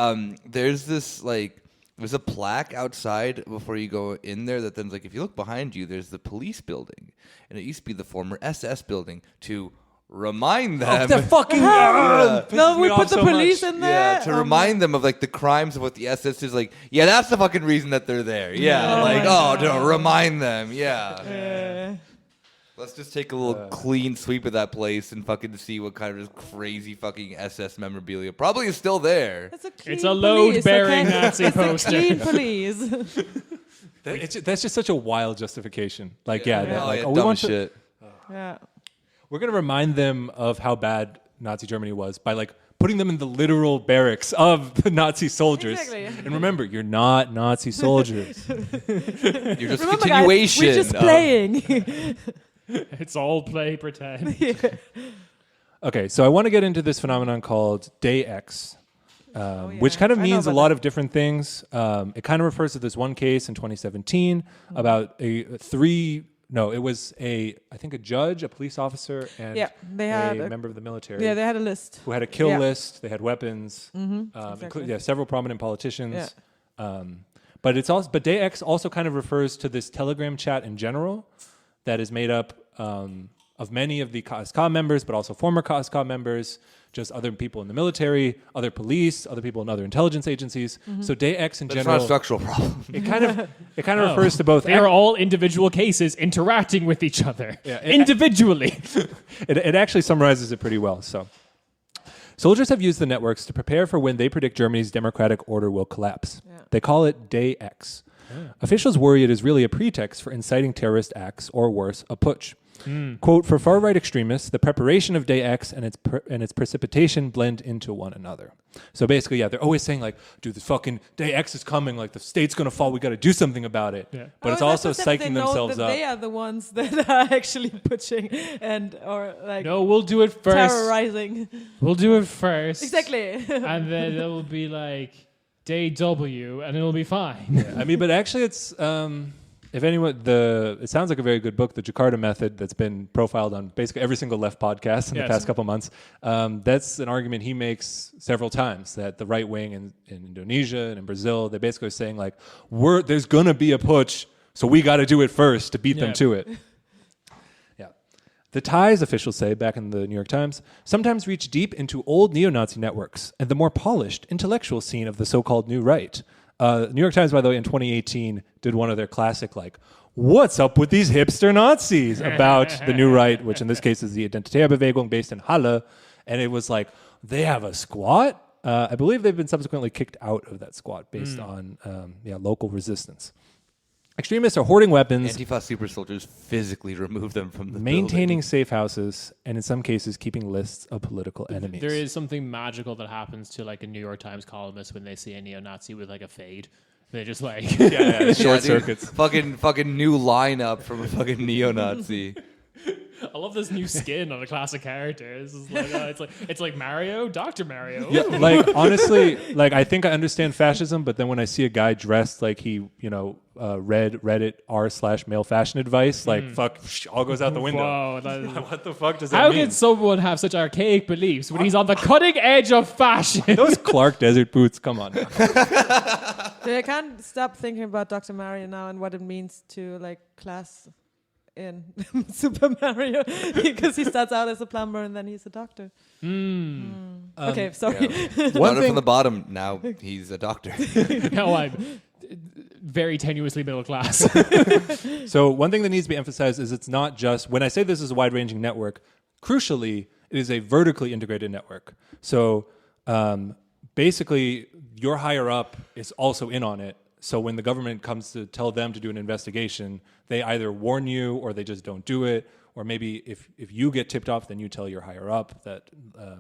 there's this there's a plaque outside before you go in there that then's like, if you look behind you, there's the police building, and it used to be the former SS building to remind them. They're fucking. No, we put the police in there. Yeah, to remind them of like the crimes of what the SS is like. Yeah, that's the fucking reason that they're there. Yeah, to remind them. Yeah. Let's just take a little clean sweep of that place and fucking see what kind of just crazy fucking SS memorabilia probably is still there. It's a load-bearing Nazi poster. Clean police. That's just such a wild justification. Like, we dumb want as shit. Yeah. We're going to remind them of how bad Nazi Germany was by like putting them in the literal barracks of the Nazi soldiers. Exactly. And remember, you're not Nazi soldiers. You're just Remember, continuation. Guys, we're just playing. It's all play pretend. Okay, so I want to get into this phenomenon called Day X, which kind of means a lot of different things. It kind of refers to this one case in 2017 about I think a judge, a police officer, and they had a member of the military. Yeah, they had a list. Who had a kill list. They had weapons. Exactly. Several prominent politicians. Yeah. But Day X also kind of refers to this Telegram chat in general that is made up of many of the KSK members, but also former KSK members, just other people in the military, other police, other people in other intelligence agencies. So Day X in general. It's not a structural problem. It kind of refers to both. They are all individual cases interacting with each other individually. It actually summarizes it pretty well. So, soldiers have used the networks to prepare for when they predict Germany's democratic order will collapse. Yeah. They call it Day X. Yeah. Officials worry it is really a pretext for inciting terrorist acts or worse, a putsch. Quote, for far-right extremists, the preparation of Day X and its precipitation blend into one another. So basically, they're always saying like, dude, the fucking Day X is coming, like the state's going to fall, we got to do something about it. Yeah. But it's also psyching themselves up. They are the ones that are actually pushing no, we'll do it first. Terrorizing. We'll do it first. Exactly. And then it will be like, day W, and it'll be fine. Yeah, I mean, but actually, it's if anyone, it sounds like a very good book, The Jakarta Method, that's been profiled on basically every single left podcast in the past couple months. That's an argument he makes several times, that the right wing in Indonesia and in Brazil, they're basically saying like, there's gonna be a putsch, so we got to do it first to beat them to it. Yeah. The ties, officials say, back in the New York Times, sometimes reach deep into old neo-Nazi networks and the more polished intellectual scene of the so-called New Right. New York Times, by the way, in 2018 did one of their classic, like, what's up with these hipster Nazis about the New Right, which in this case is the Identitätsbewegung based in Halle. And it was like, they have a squat? I believe they've been subsequently kicked out of that squat based on local resistance. Extremists are hoarding weapons. Antifa super soldiers physically remove them from the maintaining building. safe houses, and in some cases keeping lists of political enemies. There is something magical that happens to like a New York Times columnist when they see a neo-Nazi with like a fade. They just like short circuits. Fucking new lineup from a fucking neo-Nazi. I love this new skin on a classic character. This is like, it's like Mario, Dr. Mario. Yeah, like honestly, like I think I understand fascism, but then when I see a guy dressed like he, read Reddit r/male fashion advice, like fuck, all goes out the window. Whoa, What the fuck does that how mean? can someone have such archaic beliefs when he's on the cutting edge of fashion? Those Clark Desert boots, come on. I can't stop thinking about Dr. Mario now and what it means to like class in Super Mario, because he starts out as a plumber and then he's a doctor. Okay, sorry. Yeah. Started from the bottom, now he's a doctor. Now I'm very tenuously middle class. So one thing that needs to be emphasized is it's not just, when I say this is a wide-ranging network, crucially, it is a vertically integrated network. So basically, your higher up is also in on it. So when the government comes to tell them to do an investigation, they either warn you or they just don't do it. Or maybe if you get tipped off, then you tell your higher up that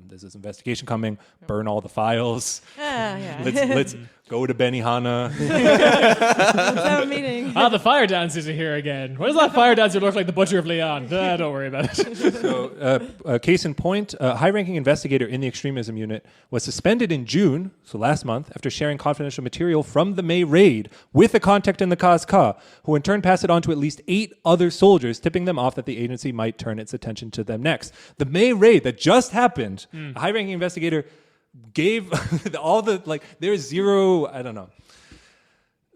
there's this investigation coming, burn all the files. Let's go to Benihana. Let's have a meeting. The fire dancers are here again. Why does that fire dancer look like the Butcher of Leon? Don't worry about it. So, case in point, a high-ranking investigator in the extremism unit was suspended in June, so last month, after sharing confidential material from the May raid with a contact in the KSK, who in turn passed it on to at least 8 other soldiers, tipping them off that the agency might turn its attention to them next. The May raid that just happened, a high-ranking investigator gave all the, like, there's zero, I don't know.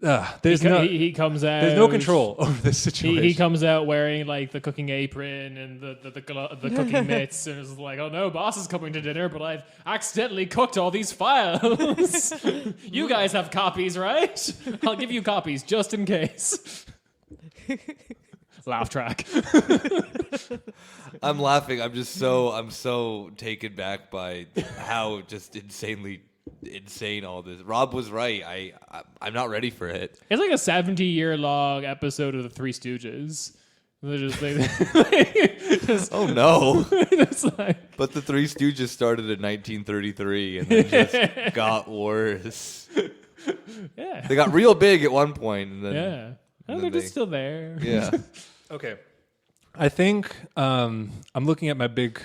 He comes out. There's no control over this situation. He comes out wearing like the cooking apron and the cooking mitts, and is like, "Oh no, boss is coming to dinner, but I've accidentally cooked all these files. You guys have copies, right? I'll give you copies just in case." Laugh track. I'm laughing. I'm so taken back by how just insane all this. Rob was right. I'm not ready for it. It's like a 70-year-long episode of the Three Stooges. They're just oh no! It's like, but the Three Stooges started in 1933 and then just got worse. Yeah, they got real big at one point, and then they're just still there. Yeah. Okay. I think I'm looking at my big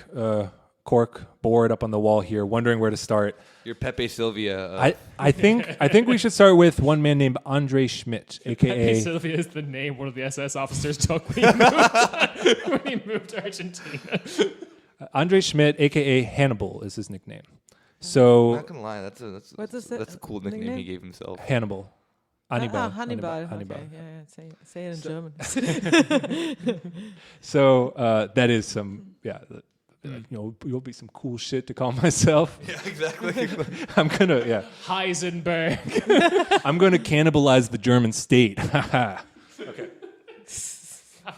cork board up on the wall here, wondering where to start. Your Pepe Silvia. I think we should start with one man named Andre Schmidt, aka Pepe Silvia is the name one of the SS officers took when he moved to Argentina. Andre Schmidt, aka Hannibal, is his nickname. So I'm not gonna lie, that's a cool nickname he gave himself. Hannibal. Hannibal. Hannibal. Hannibal. Okay. Yeah, say it in German. So that is some, you'll be some cool shit to call myself. Yeah, exactly. I'm gonna, Heisenberg. I'm gonna cannibalize the German state. Okay.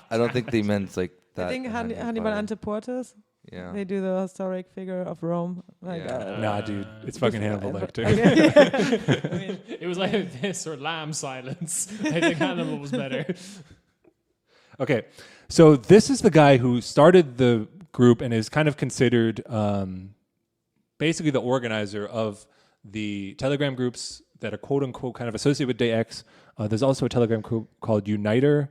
I don't think they meant like that. I think Hannibal Antiportus. Yeah. They do the historic figure of Rome. Nah, dude, it's fucking Hannibal Lecter. Okay. It was like this or Lamb Silence. I think Hannibal was better. Okay, so this is the guy who started the group and is kind of considered basically the organizer of the Telegram groups that are quote unquote kind of associated with Day X. There's also a Telegram group called Uniter.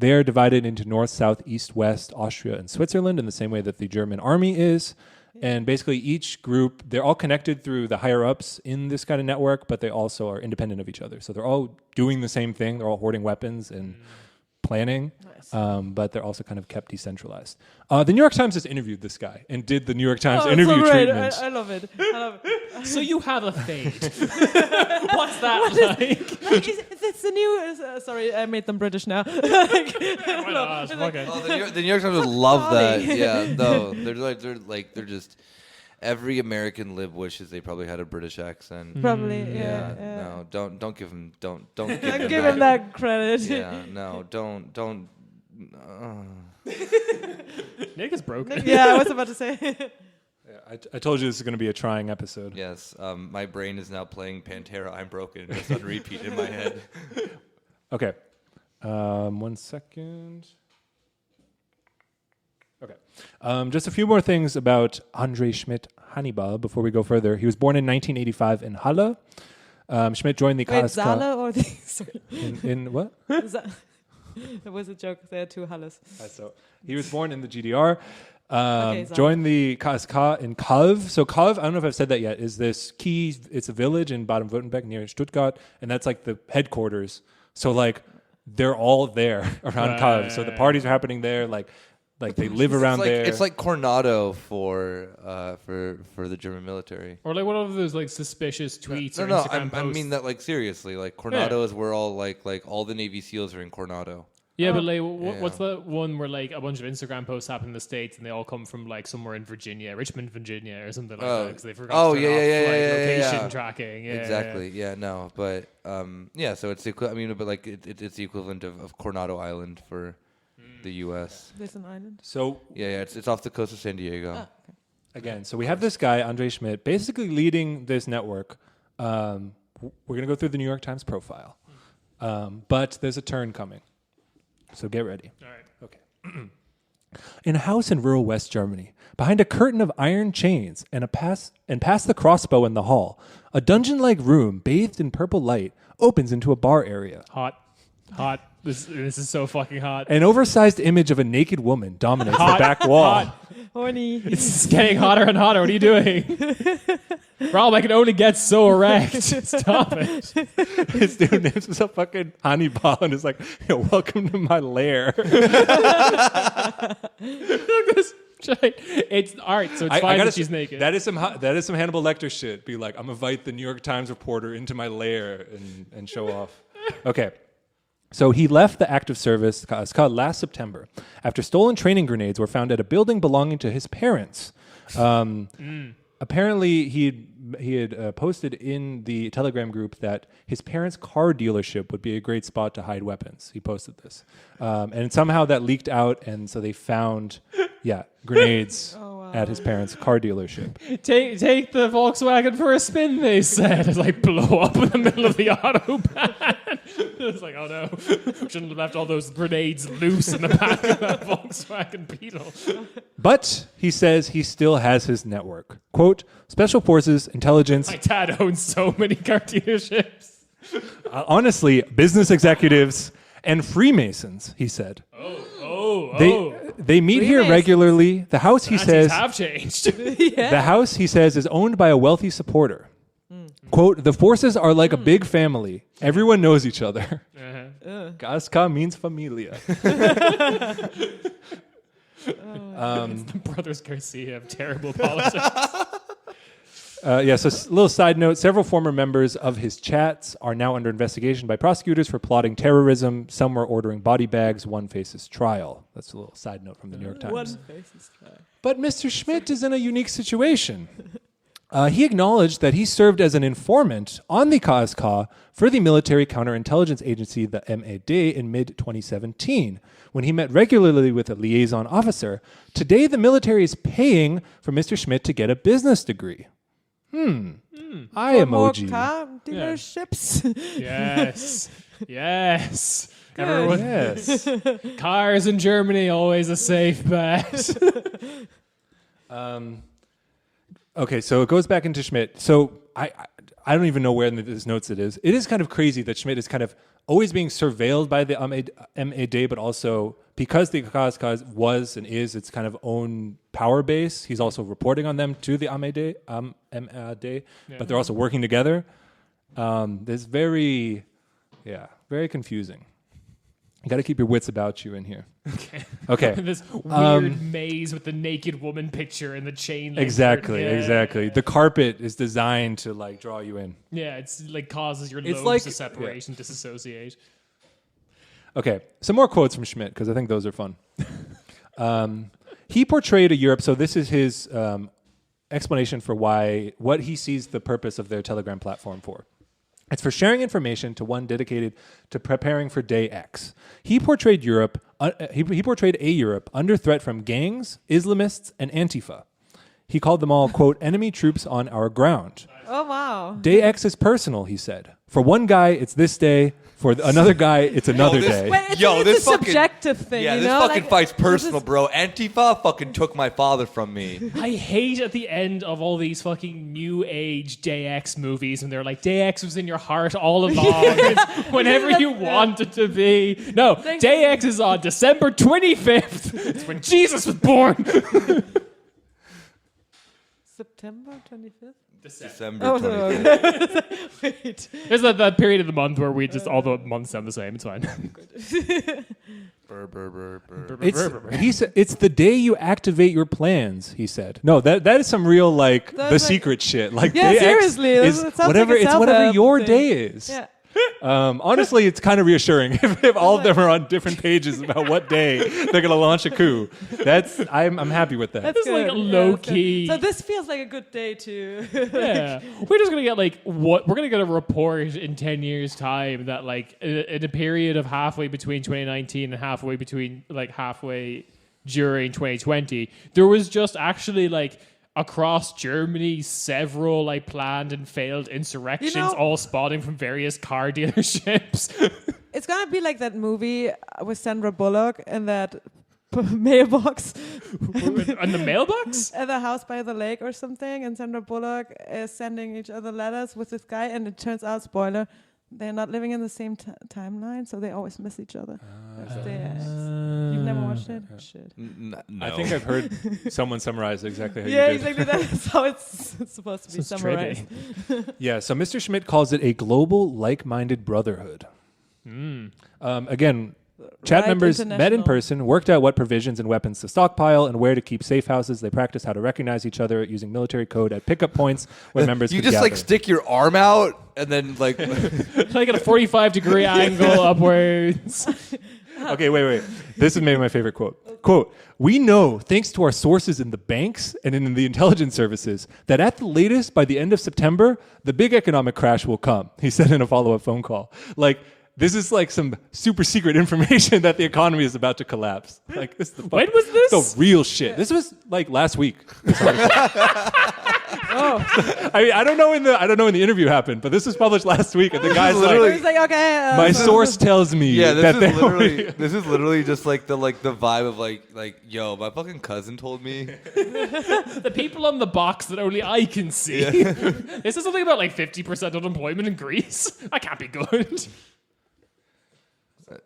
They are divided into North, South, East, West, Austria, and Switzerland in the same way that the German army is. And basically each group, they're all connected through the higher ups in this kind of network, but they also are independent of each other. So they're all doing the same thing. They're all hoarding weapons and planning, but they're also kind of kept decentralized. The New York Times has interviewed this guy and did the New York Times interview treatment. I love it. So you have a fate. What's that like? It's the new. Sorry, I made them British now. Why not? Fuck it. Oh, the New York Times would love that. Yeah, no, they're just every American lib wishes they probably had a British accent. Probably, Yeah, yeah. no, don't give him don't Give him that credit. Yeah, no, don't. Nick is broken. Yeah, I was about to say. Yeah, I told you this is going to be a trying episode. Yes, my brain is now playing Pantera. I'm broken. It's on repeat in my head. Okay. 1 second. Okay. Just a few more things about André Schmidt Hannibal before we go further. He was born in 1985 in Halle. Schmidt joined the Wait, KSK. Zala or the... Sorry. In what? It was a joke. There are two Halles. So he was born in the GDR. Okay, Joined the KSK in Kalv. So Kalv, I don't know if I've said that yet, is this key, it's a village in Baden-Württemberg near Stuttgart, and that's like the headquarters. So like they're all there around Kalv. So the parties are happening there, like they live around there. It's like Coronado for the German military. Or like one of those like suspicious tweets or No, Instagram I posts. mean that like seriously. Like Coronado is where all like all the Navy SEAls are in Coronado. Yeah, but like, what's the one where like a bunch of Instagram posts happen in the States and they all come from like somewhere in Virginia, Richmond, Virginia, or something like that, because they forgot to turn off location tracking. Yeah, exactly. Yeah, no, but so it's I mean, but like it's the equivalent of Coronado Island for the U.S. There's an island. So Yeah, it's off the coast of San Diego. Okay. again, so we have this guy, André Schmidt, basically leading this network. We're going to go through the New York Times profile, but there's a turn coming. So get ready. All right. Okay. In a house in rural West Germany, behind a curtain of iron chains and past the crossbow in the hall, a dungeon-like room bathed in purple light opens into a bar area. Hot. This is so fucking hot. An oversized image of a naked woman dominates the back wall. Horny. It's getting hotter and hotter. What are you doing? Rob, I can only get so erect. Stop it. This dude names himself fucking Hannibal and is like, yo, welcome to my lair. It's art, so it's fine that she's naked. That is some Hannibal Lecter shit. Be like, I'm gonna invite the New York Times reporter into my lair and show off. Okay. So he left the active service KSK last September after stolen training grenades were found at a building belonging to his parents. Apparently, he had posted in the Telegram group that his parents' car dealership would be a great spot to hide weapons. He posted this, and somehow that leaked out, and so they found, grenades at his parents' car dealership. Take the Volkswagen for a spin, they said. It's like blow up in the middle of the Autobahn. It's like, oh no, shouldn't have left all those grenades loose in the back of that Volkswagen Beetle. But he says he still has his network. Quote, special forces, intelligence. My dad owns so many car dealerships. Honestly, business executives and Freemasons, he said. They meet here regularly. The house, he says, have changed. The house, he says, is owned by a wealthy supporter. Quote, the forces are like a big family. Everyone knows each other. KSK means familia. It's the brothers Garcia of terrible politics. So a little side note, several former members of his chats are now under investigation by prosecutors for plotting terrorism. Some were ordering body bags. One faces trial. That's a little side note from the New York Times. One faces trial. But Mr. Schmidt is in a unique situation. He acknowledged that he served as an informant on the KSK for the military counterintelligence agency, the MAD, in mid-2017, when he met regularly with a liaison officer. Today, the military is paying for Mr. Schmidt to get a business degree. Eye emoji. More car dealerships. Yes. Everyone. Yes. Cars in Germany, always a safe bet. Okay, so it goes back into Schmidt. So I don't even know where in his notes it is. It is kind of crazy that Schmidt is kind of always being surveilled by the MAD, but also because the KSK was and is its kind of own power base, he's also reporting on them to the MAD, but they're also working together. There's very confusing. You got to keep your wits about you in here. Okay. This weird maze with the naked woman picture and the chain link. Exactly. The carpet is designed to like draw you in. Yeah, it's like causes your lobes like to separate and disassociate. Okay, some more quotes from Schmidt because I think those are fun. He portrayed a Europe. So this is his explanation for what he sees the purpose of their Telegram platform for. It's for sharing information to one dedicated to preparing for day X. He portrayed Europe. He portrayed a Europe under threat from gangs, Islamists, and Antifa. He called them all, quote, enemy troops on our ground. Oh, wow. Day X is personal, he said. For one guy, it's this day. For another guy, it's another day. Well, it's a subjective thing. Yeah, you this know? fucking like, fight's personal, bro. Antifa fucking took my father from me. I hate at the end of all these fucking new age Day X movies, and they're like, Day X was in your heart all along. It's whenever you want it to be. No, Day X is on December 25th. It's when Jesus was born. September 25th? December Oh, 25th. Wait. There's that period of the month where we just all the months sound the same. It's fine. He said it's the day you activate your plans. He said, "No, that is some real like That's the like- secret shit. Like Yeah, day seriously, X is it sounds whatever. like a It's whatever self-help your thing. day is. Yeah. Honestly, it's kind of reassuring if all of them are on different pages about what day they're going to launch a coup. I'm happy with that. That's It's like good. low that's good. key. So this feels like a good day to. Yeah, we're just gonna get we're gonna get a report in 10 years' time that in a period of halfway between 2019 and halfway during 2020, there was just actually across Germany several planned and failed insurrections, all spawning from various car dealerships. It's gonna be like that movie with Sandra Bullock and that mailbox On the mailbox? at the house by the lake or something, and Sandra Bullock is sending each other letters with this guy, and it turns out, spoiler, they're not living in the same timeline, so they always miss each other. That's You've never watched it? Shit. No. I think I've heard someone summarize exactly how Yeah, you did. exactly. That's how it's supposed to be Sounds summarized. Yeah, so Mr. Schmidt calls it a global like-minded brotherhood. Again, chat Right, members met in international. person, worked out what provisions and weapons to stockpile and where to keep safe houses. They practiced how to recognize each other using military code at pickup points where members You could just gather. stick your arm out and then At a 45-degree angle upwards. Okay, wait. This is maybe my favorite quote. Quote, we know, thanks to our sources in the banks and in the intelligence services, that at the latest, by the end of September, the big economic crash will come, he said in a follow-up phone call. This is some super secret information that the economy is about to collapse. This is the When was this? The real shit. This was last week. This article. I don't know when the interview happened, but this was published last week, and the guy's literally- It's like, okay. my source tells me Yeah, that they this is literally just the vibe of yo, my fucking cousin told me. The people on the box that only I can see. Is there something about 50% unemployment in Greece? That can't be good.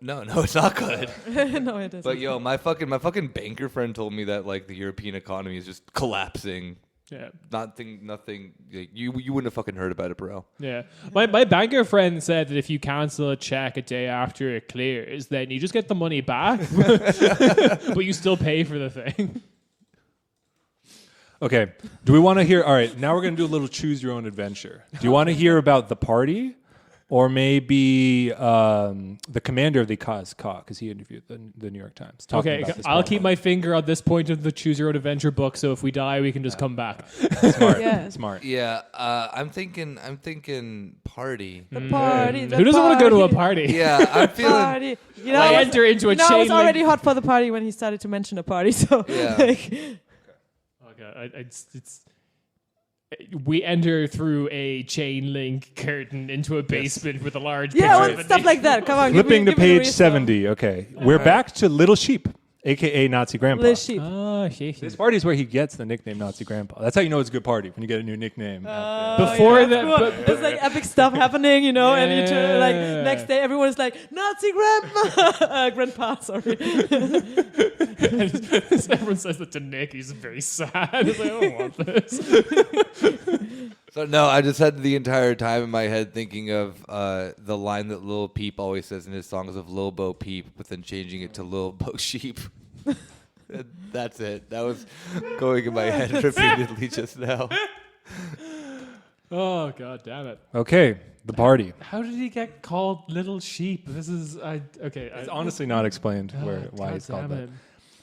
No, it's not good. No, it isn't. But yo, my fucking banker friend told me that the European economy is just collapsing. Yeah. Nothing. You wouldn't have fucking heard about it, bro. Yeah. My banker friend said that if you cancel a check a day after it clears, then you just get the money back, but you still pay for the thing. Okay. Do we want to hear? All right. Now we're going to do a little choose your own adventure. Do you want to hear about the party, or maybe the commander of the KSK, because he interviewed the New York Times? Okay, About this I'll party. keep my finger on this point of the Choose Your Own Adventure book. So if we die, we can just come back. Smart. Yeah. Smart. Yeah, I'm thinking party. The party. The Who doesn't want to go to a party? Yeah, I'm feeling. Party. You know, I it was- enter into a you know, it chain was already link. hot for the party when he started to mention a party. So, Yeah. Okay, we enter through a chain link curtain into a basement with a large yeah, picture well, of a stuff like that. Come on, Flipping to give me the page real 70. Okay. We're back to Little Sheep. a.k.a. Nazi Grandpa. Little sheep. Oh, This party is where he gets the nickname Nazi Grandpa. That's how you know it's a good party, when you get a new nickname. Before yeah, that, cool. but- There's like epic stuff happening, you know, and you turn like Yeah. next day everyone is like Nazi grandma, grandpa, sorry. everyone says that to Nick. He's very sad. He's like, I don't want this. So no, I just had the entire time in my head thinking of the line that Lil Peep always says in his songs of Lil Bo Peep, but then changing it to Lil Bo Sheep. That's it. That was going in my head repeatedly just now. Oh, god damn it. Okay, the party. How did he get called Little Sheep? This is It's honestly not explained why he's called that.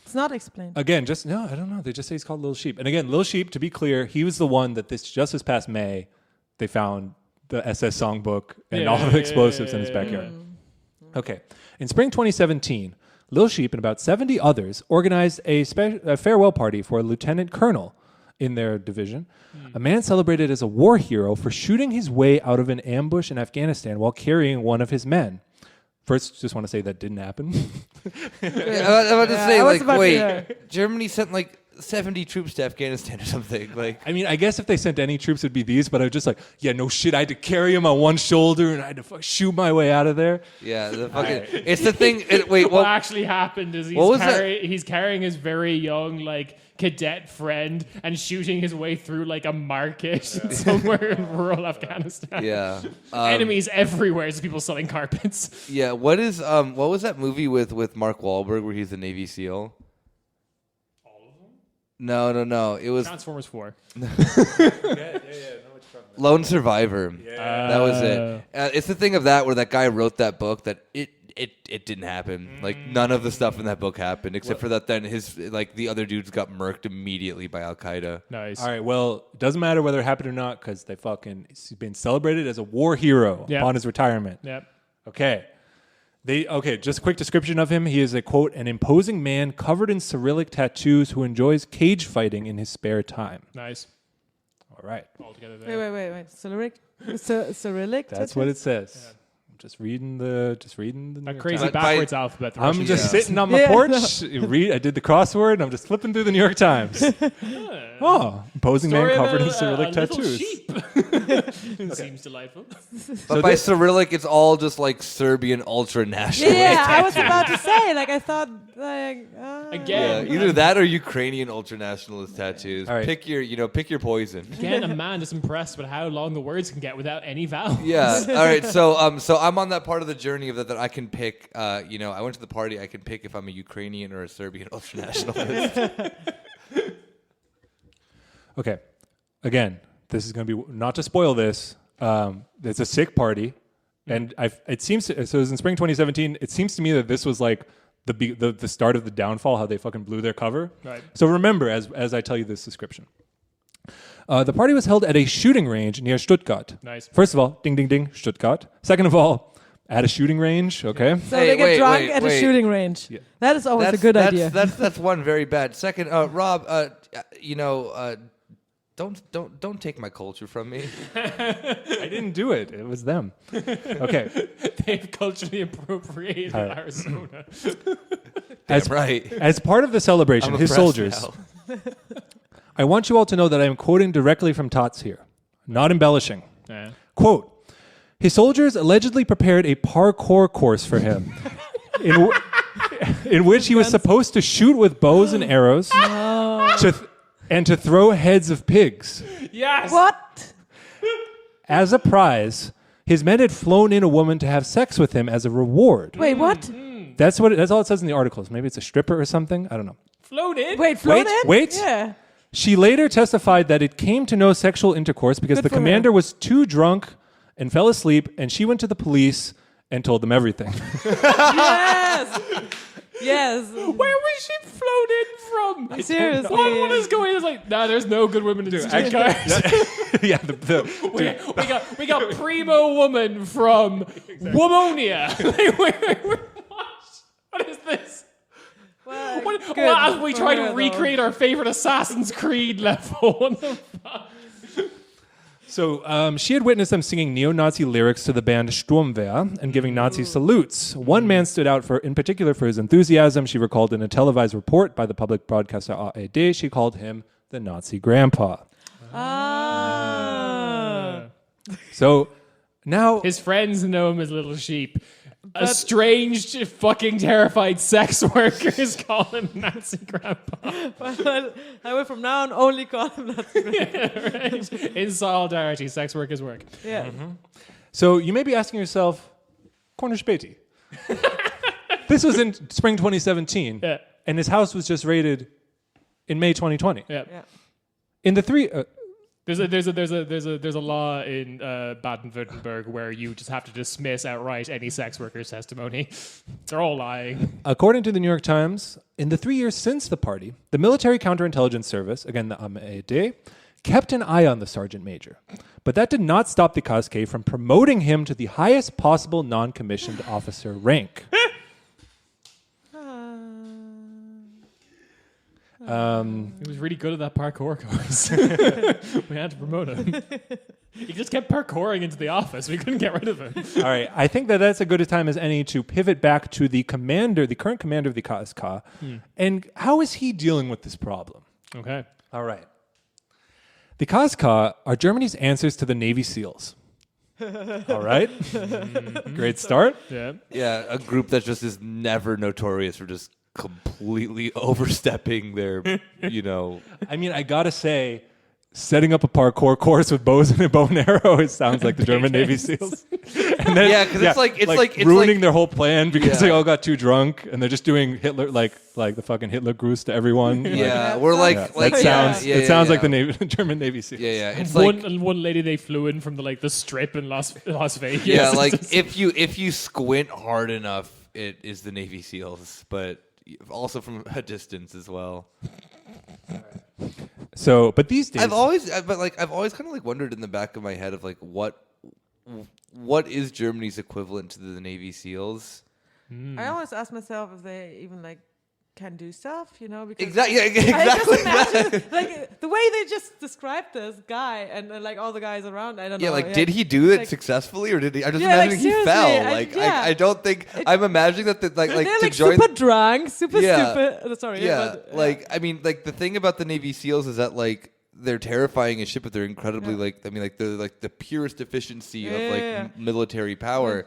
It's not explained. Again, I don't know. They just say he's called Little Sheep. And again, Little Sheep, to be clear, he was the one that just this past May, they found the SS songbook and all the explosives in his backyard. Okay. In spring 2017, Lil Sheep and about 70 others organized a farewell party for a lieutenant colonel in their division, a man celebrated as a war hero for shooting his way out of an ambush in Afghanistan while carrying one of his men. First, just want to say that didn't happen. I was about to say, I was like, about to- wait, Germany sent like 70 troops to Afghanistan or something. Like, I mean, I guess if they sent any troops, it'd be these, but I was just like, yeah, no shit. I had to carry him on one shoulder and I had to shoot my way out of there. yeah, the fucking. It's the thing. What Well, actually happened is what was he's carrying his very young cadet friend and shooting his way through a market somewhere in rural Afghanistan. yeah. Enemies everywhere. There's people selling carpets. Yeah. What was that movie with Mark Wahlberg where he's a Navy SEAL? No. It was Transformers 4. Lone Survivor. That was it. It's the thing of that where that guy wrote that book that it didn't happen. Like none of the stuff in that book happened except for that. Then the other dudes got murked immediately by Al Qaeda. Nice. All right, well, it doesn't matter whether it happened or not because he's been celebrated as a war hero upon his retirement. Yep. Okay. Just a quick description of him. He is a, quote, an imposing man covered in Cyrillic tattoos who enjoys cage fighting in his spare time. Nice. All right. All together there. Wait. Cyrillic? That's what it says. Yeah. I'm just reading the New That York crazy Times. backwards alphabet. the I'm Russians just use. sitting on my porch. I did the crossword and I'm just flipping through the New York Times. Imposing man Story of covered in a Cyrillic little tattoos. sheep. Seems delightful. But by Cyrillic, it's all just like Serbian ultra national. Yeah, I was about to say, I thought, Yeah, Again, either that or Ukrainian ultranationalist tattoos. All right. Pick your poison. Again, a man is impressed with how long the words can get without any vowels. Yeah. All right. So I'm on that part of the journey of that I can pick. I went to the party. I can pick if I'm a Ukrainian or a Serbian ultranationalist. Okay. Again, this is going to be not to spoil this. It's a sick party, and it seems so. It was in spring 2017. It seems to me that this was like the start of the downfall. How they fucking blew their cover. Right. So remember, as I tell you this description, the party was held at a shooting range near Stuttgart. Nice. First of all, ding ding ding, Stuttgart. Second of all, at a shooting range. Okay. So Hey, they get wait, drunk wait, at wait. a shooting range. Yeah. That is always a good idea. That's one very bad. Second, Rob, don't take my culture from me. I didn't do it. It was them. Okay. They've culturally appropriated All right. Arizona. Right. As part of the celebration, I'm his oppressed soldiers. now. I want you all to know that I am quoting directly from Tots here, not embellishing. Yeah. Quote, his soldiers allegedly prepared a parkour course for him in which he was supposed to shoot with bows and arrows and to throw heads of pigs. Yes. What? As a prize, his men had flown in a woman to have sex with him as a reward. Wait, what? That's all it says in the articles. Maybe it's a stripper or something. I don't know. Floated. Wait, float in? wait. Yeah. She later testified that it came to no sexual intercourse because Good the for her. commander was too drunk and fell asleep, and she went to the police and told them everything. Yes. Yes. Where was she floated from? Seriously. What is going on? It's like, nah, there's no good women in streetcars. Yeah, we got primo woman from Womonia. What is this? Well, What, good as we for try her, to though. recreate our favorite Assassin's Creed level. What the fuck? So she had witnessed them singing neo-Nazi lyrics to the band Sturmwehr and giving Nazi salutes. One man stood out in particular for his enthusiasm. She recalled in a televised report by the public broadcaster ARD, she called him the Nazi grandpa. So now his friends know him as Little Sheep. Estranged, fucking terrified sex workers call him Nazi grandpa. Well, I will from now on only call him Nazi grandpa. Right. In solidarity, sex workers work. Yeah. So you may be asking yourself, Corner Späti. This was in spring 2017, and his house was just raided in May 2020. Yeah. In the three... There's a law in Baden-Württemberg where you just have to dismiss outright any sex worker's testimony. They're all lying. According to the New York Times, in the 3 years since the party, the military counterintelligence service, again the ARD, kept an eye on the sergeant major. But that did not stop the KSK from promoting him to the highest possible non-commissioned officer rank. He was really good at that parkour course. We had to promote him. He just kept parkouring into the office. We couldn't get rid of him. All right. I think that's a good a time as any to pivot back to the commander, the current commander of the KSK. And how is he dealing with this problem? Okay. All right. The KSK are Germany's answers to the Navy SEALs. All right. Great start. Yeah. Yeah, a group that just is never notorious for just completely overstepping their, I mean, I gotta say, setting up a parkour course with bows and a bow and arrow, it sounds like the German Navy SEAls. And then, Yeah, 'cause it's like ruining their whole plan because Yeah. they all got too drunk and they're just doing Hitler like the fucking Hitler Gruß to everyone. Yeah, Like, we're like, Yeah, like that sounds. yeah, it yeah, sounds yeah. like the German Navy SEAls. Yeah, yeah. It's one like one lady they flew in from the strip in Las Vegas. yeah, like if you squint hard enough, it is the Navy SEAls, but also from a distance as well. So, but these days, I've always kind of like wondered in the back of my head of like what is Germany's equivalent to the Navy SEAls? I always ask myself if they even like can do stuff, because Exactly. I just imagine like the way they just described this guy and like all the guys around. I don't know. Yeah, like did he do it Like- successfely or did he? I'm just Yeah, like, imagining he seriously, fell. I don't think I'm imagining that they're to like join. super drunk, super Yeah. stupid. Sorry. Yeah, but, like I mean, like the thing about the Navy SEAls is that like they're terrifying as shit, but they're incredibly they're like the purest efficiency of like military power.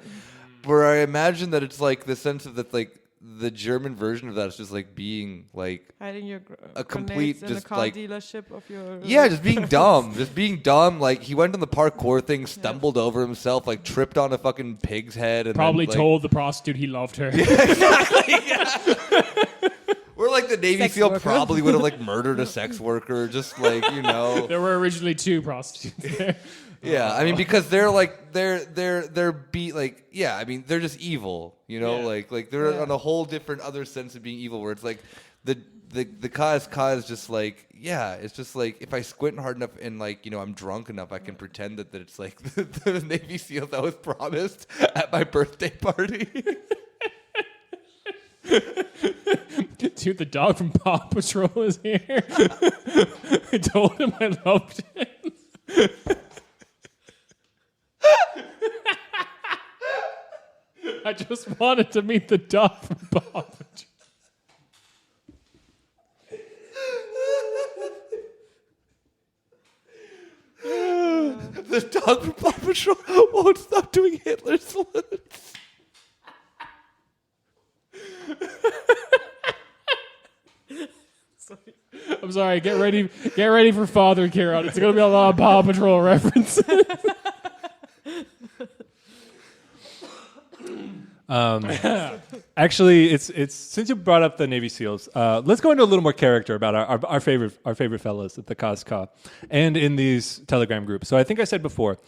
Where I imagine that it's like the sense of that like the German version of that is just like being like hiding your a complete grenades in just the car like dealership of your just being dumb. Like he went on the parkour thing, stumbled over himself, like tripped on a fucking pig's head, and Probably then, like, told the prostitute he loved her. Or like the Navy Sex SEAL worker. probably would have like murdered a sex worker, just like There were originally 2 prostitutes there. Yeah, I mean because they're like they're I mean they're just evil, Yeah. like they're on a whole different other sense of being evil where it's like the KSK is just like it's just like if I squint hard enough and like I'm drunk enough I can pretend that it's like the Navy SEAL that was promised at my birthday party. Dude, the dog from Paw Patrol is here. I told him I loved him. I just wanted to meet the dog from Paw Patrol. The dog from Paw Patrol won't stop doing Hitler salutes. I'm sorry. Get ready for Father Kieran. It's gonna be a lot of Paw Patrol references. actually, it's since you brought up the Navy SEAls, let's go into a little more character about our favorite fellows at the KSK and in these Telegram groups. So I think I said before,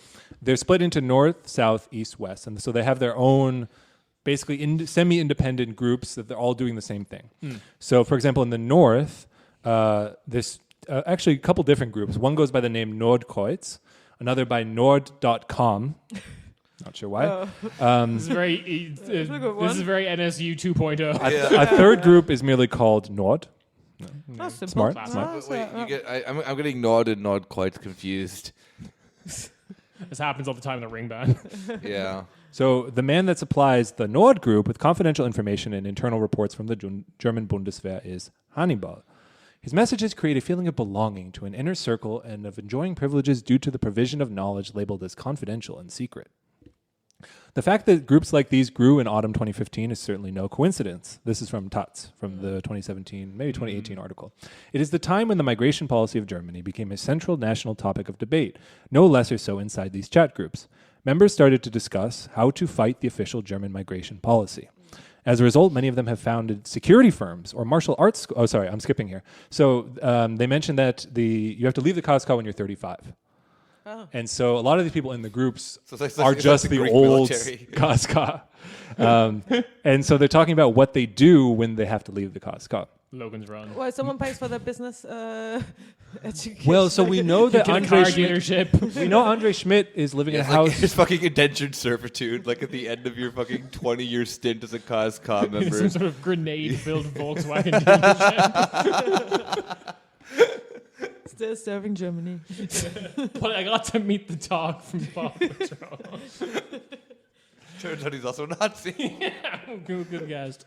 they're split into North, South, East, West, and so they have their own basically semi-independent groups that they're all doing the same thing. So, for example, in the North, there's actually a couple different groups. One goes by the name Nordkreuz, another by Nord.com. Not sure why. This is very. This is very NSU 2.0. A third group is merely called Nord. Oh, simple. Smart. Wait, I'm getting Nord and Nord quite confused. This happens all the time in the ring band. Yeah. So the man that supplies the Nord Group with confidential information and internal reports from the German Bundeswehr is Hannibal. His messages create a feeling of belonging to an inner circle and of enjoying privileges due to the provision of knowledge labeled as confidential and secret. The fact that groups like these grew in autumn 2015 is certainly no coincidence. This is from Taz, from the 2017, maybe 2018 article. It is the time when the migration policy of Germany became a central national topic of debate, no lesser so inside these chat groups. Members started to discuss how to fight the official German migration policy. As a result, many of them have founded security firms or martial arts. Oh, sorry, I'm skipping here. So they mentioned that you have to leave the KSK when you're 35. Oh. And so a lot of these people in the groups So it's are like just the Greek old military. KSK. And so they're talking about what they do when they have to leave the KSK. Logan's Run. Well, someone pays for their business education. Well, so we know that Get a Andre car Schmidt, dealership. we know Andre Schmidt is living in a It's like house. it's fucking indentured servitude, like at the end of your fucking 20-year stint as a KSK member. Some sort of grenade-filled Volkswagen dealership. Still serving Germany. But I got to meet the dog from Paw Patrol. Turns out he's also Nazi. Good guest.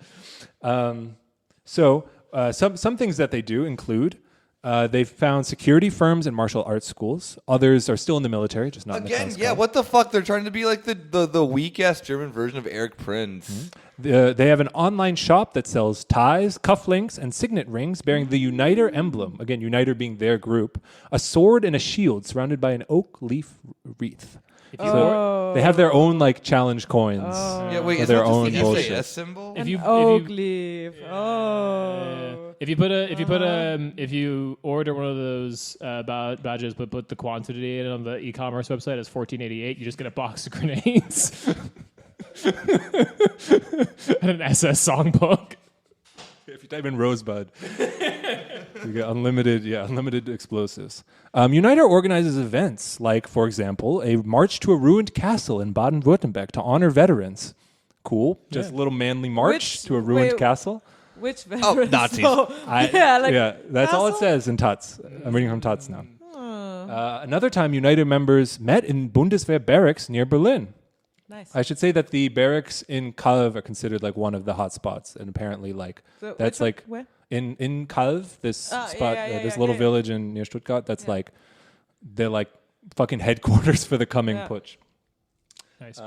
So some things that they do include they've found security firms and martial arts schools. Others are still in the military, just not Again, in the yeah, what the fuck? They're trying to be like the weak-ass German version of Eric Prince. They have an online shop that sells ties, cufflinks, and signet rings bearing the Uniter emblem. Again, Uniter being their group. A sword and a shield surrounded by an oak leaf wreath. So they have their own like challenge coins. Yeah, wait, For is their that just own the bullshit. SAS symbol? If An you- oak leaf. Oh. If you order one of those badges but put the quantity in on the e-commerce website as $14.88, you just get a box of grenades and an SS songbook. If you type in Rosebud, you get unlimited explosives. Uniter organizes events like, for example, a march to a ruined castle in Baden-Württemberg to honor veterans. Cool. Just a little manly march to a ruined castle. Which veterans? Nazis. That's all it castle? says in Taz. I'm reading from Taz now. Another time, Uniter members met in Bundeswehr barracks near Berlin. Nice. I should say that the barracks in Calw are considered like one of the hot spots, and apparently like So that's which one? like Where? in Calw, this spot, this little yeah. village in near Stuttgart. That's like they're like fucking headquarters for the coming Yeah. putsch. Nice.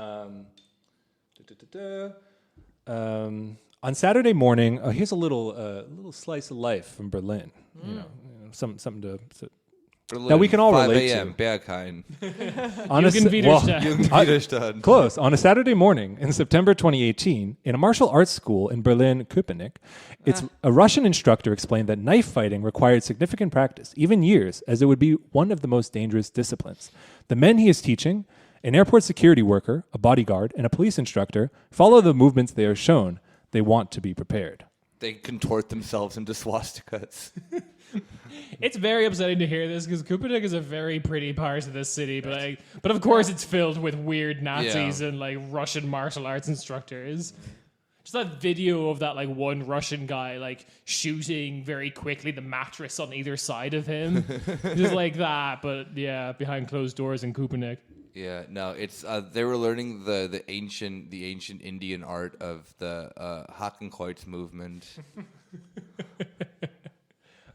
On Saturday morning, here's a little slice of life from Berlin. You know, something to. That we can all 5 relate a.m. to. Berghain. On a s- Jugendwiderstand. Widerstand. Close. On a Saturday morning in September 2018, in a martial arts school in Berlin-Köpenick, a Russian instructor explained that knife fighting required significant practice, even years, as it would be one of the most dangerous disciplines. The men he is teaching, an airport security worker, a bodyguard, and a police instructor, follow the movements they are shown. They want to be prepared. They contort themselves into swastikas. It's very upsetting to hear this because Köpenick is a very pretty part of this city, but of course it's filled with weird Nazis and like Russian martial arts instructors. Just that video of that like one Russian guy like shooting very quickly the mattress on either side of him, just like that. But yeah, behind closed doors in Köpenick. Yeah, no, it's they were learning the ancient Indian art of the Hakenkreuz movement.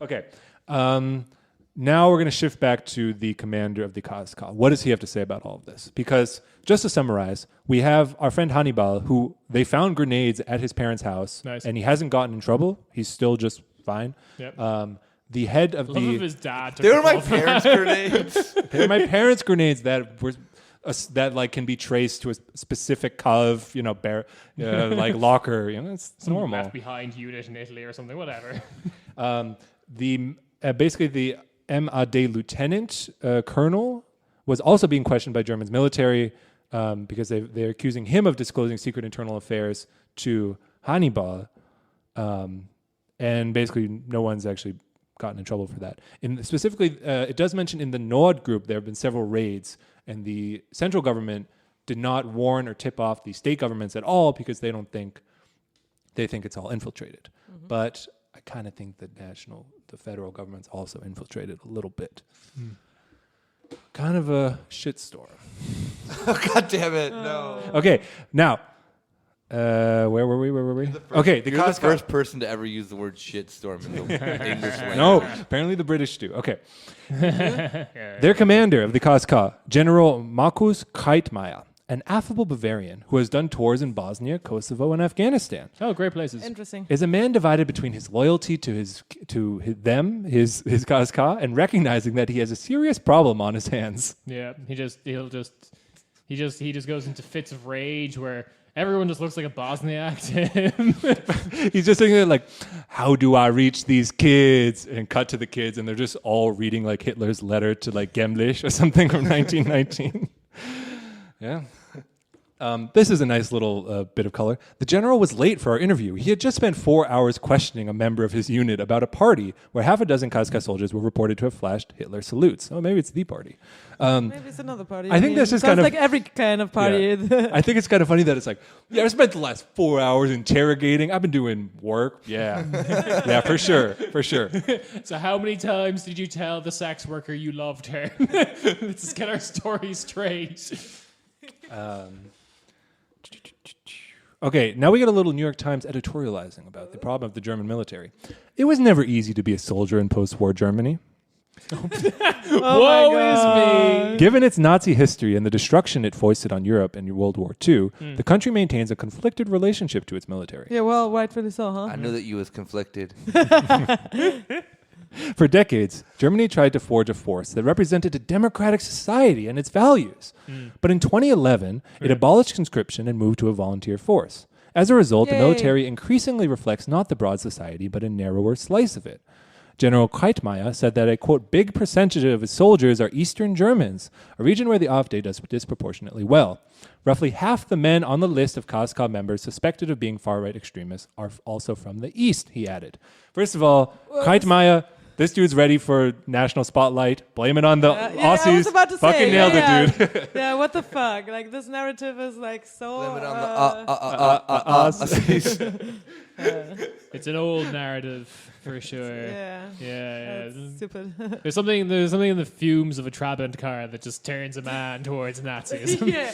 Okay. Now we're going to shift back to the commander of the KSK. What does he have to say about all of this? Because just to summarize, we have our friend Hannibal, who they found grenades at his parents' house, and he hasn't gotten in trouble. He's still just fine. Yep. The head of Love of his dad. They were my parents' grenades. They're my parents' grenades that were that like can be traced to a specific cove, like locker. It's normal. Left behind unit in Italy or something. Whatever. Basically the MAD lieutenant colonel was also being questioned by Germany's military because they're accusing him of disclosing secret internal affairs to Hannibal, and basically no one's actually gotten in trouble for that. Specifically, it does mention in the Nord group there have been several raids, and the central government did not warn or tip off the state governments at all because they think it's all infiltrated. Mm-hmm. But I kind of think the federal government's also infiltrated a little bit. kind of a shitstorm. God damn it! No. Okay, now, where were we? Okay, the You're the KSK. first person to ever use the word shitstorm in the English language. No, apparently the British do. Okay. Their commander of the KSK, General Markus Kreitmayr, an affable Bavarian who has done tours in Bosnia, Kosovo, and Afghanistan, Oh, great places. Interesting. is a man divided between his loyalty to his KSK, and recognizing that he has a serious problem on his hands. Yeah, he just goes into fits of rage where everyone just looks like a Bosniak to him. He's just sitting there like, how do I reach these kids? And cut to the kids, and they're just all reading like Hitler's letter to like Gemlich or something from 1919. Yeah. This is a nice little bit of color. The general was late for our interview. He had just spent 4 hours questioning a member of his unit about a party where half a dozen KSK soldiers were reported to have flashed Hitler salutes. Oh, maybe it's the party. Maybe it's another party. I think this is sounds kind of- like every kind of party. Yeah. I think it's kind of funny that it's like, yeah, I spent the last 4 hours interrogating. I've been doing work. Yeah. Yeah, for sure. So how many times did you tell the sex worker you loved her? Let's just get our story straight. Okay, now we get a little New York Times editorializing about the problem of the German military. It was never easy to be a soldier in post-war Germany. Woe is me. Given its Nazi history and the destruction it foisted on Europe in World War II, the country maintains a conflicted relationship to its military. Yeah, well, rightfully so, huh? I knew that you was conflicted. For decades, Germany tried to forge a force that represented a democratic society and its values. But in 2011, it abolished conscription and moved to a volunteer force. As a result, the Yay. military increasingly reflects not the broad society, but a narrower slice of it. General Kreitmayr said that a, quote, big percentage of his soldiers are Eastern Germans, a region where the AfD does disproportionately well. Roughly half the men on the list of KSK members suspected of being far-right extremists are also from the East, he added. First of all, Kreitmayr, this dude's ready for national spotlight. Blame it on the I Aussies. was about to Fucking say, nailed yeah. it, dude. Yeah, what the fuck? Like, this narrative is like so... Blame it on the It's an old narrative for sure. Yeah. Yeah. That's stupid. There's something in the fumes of a Trabant car that just turns a man towards Nazism. Yeah.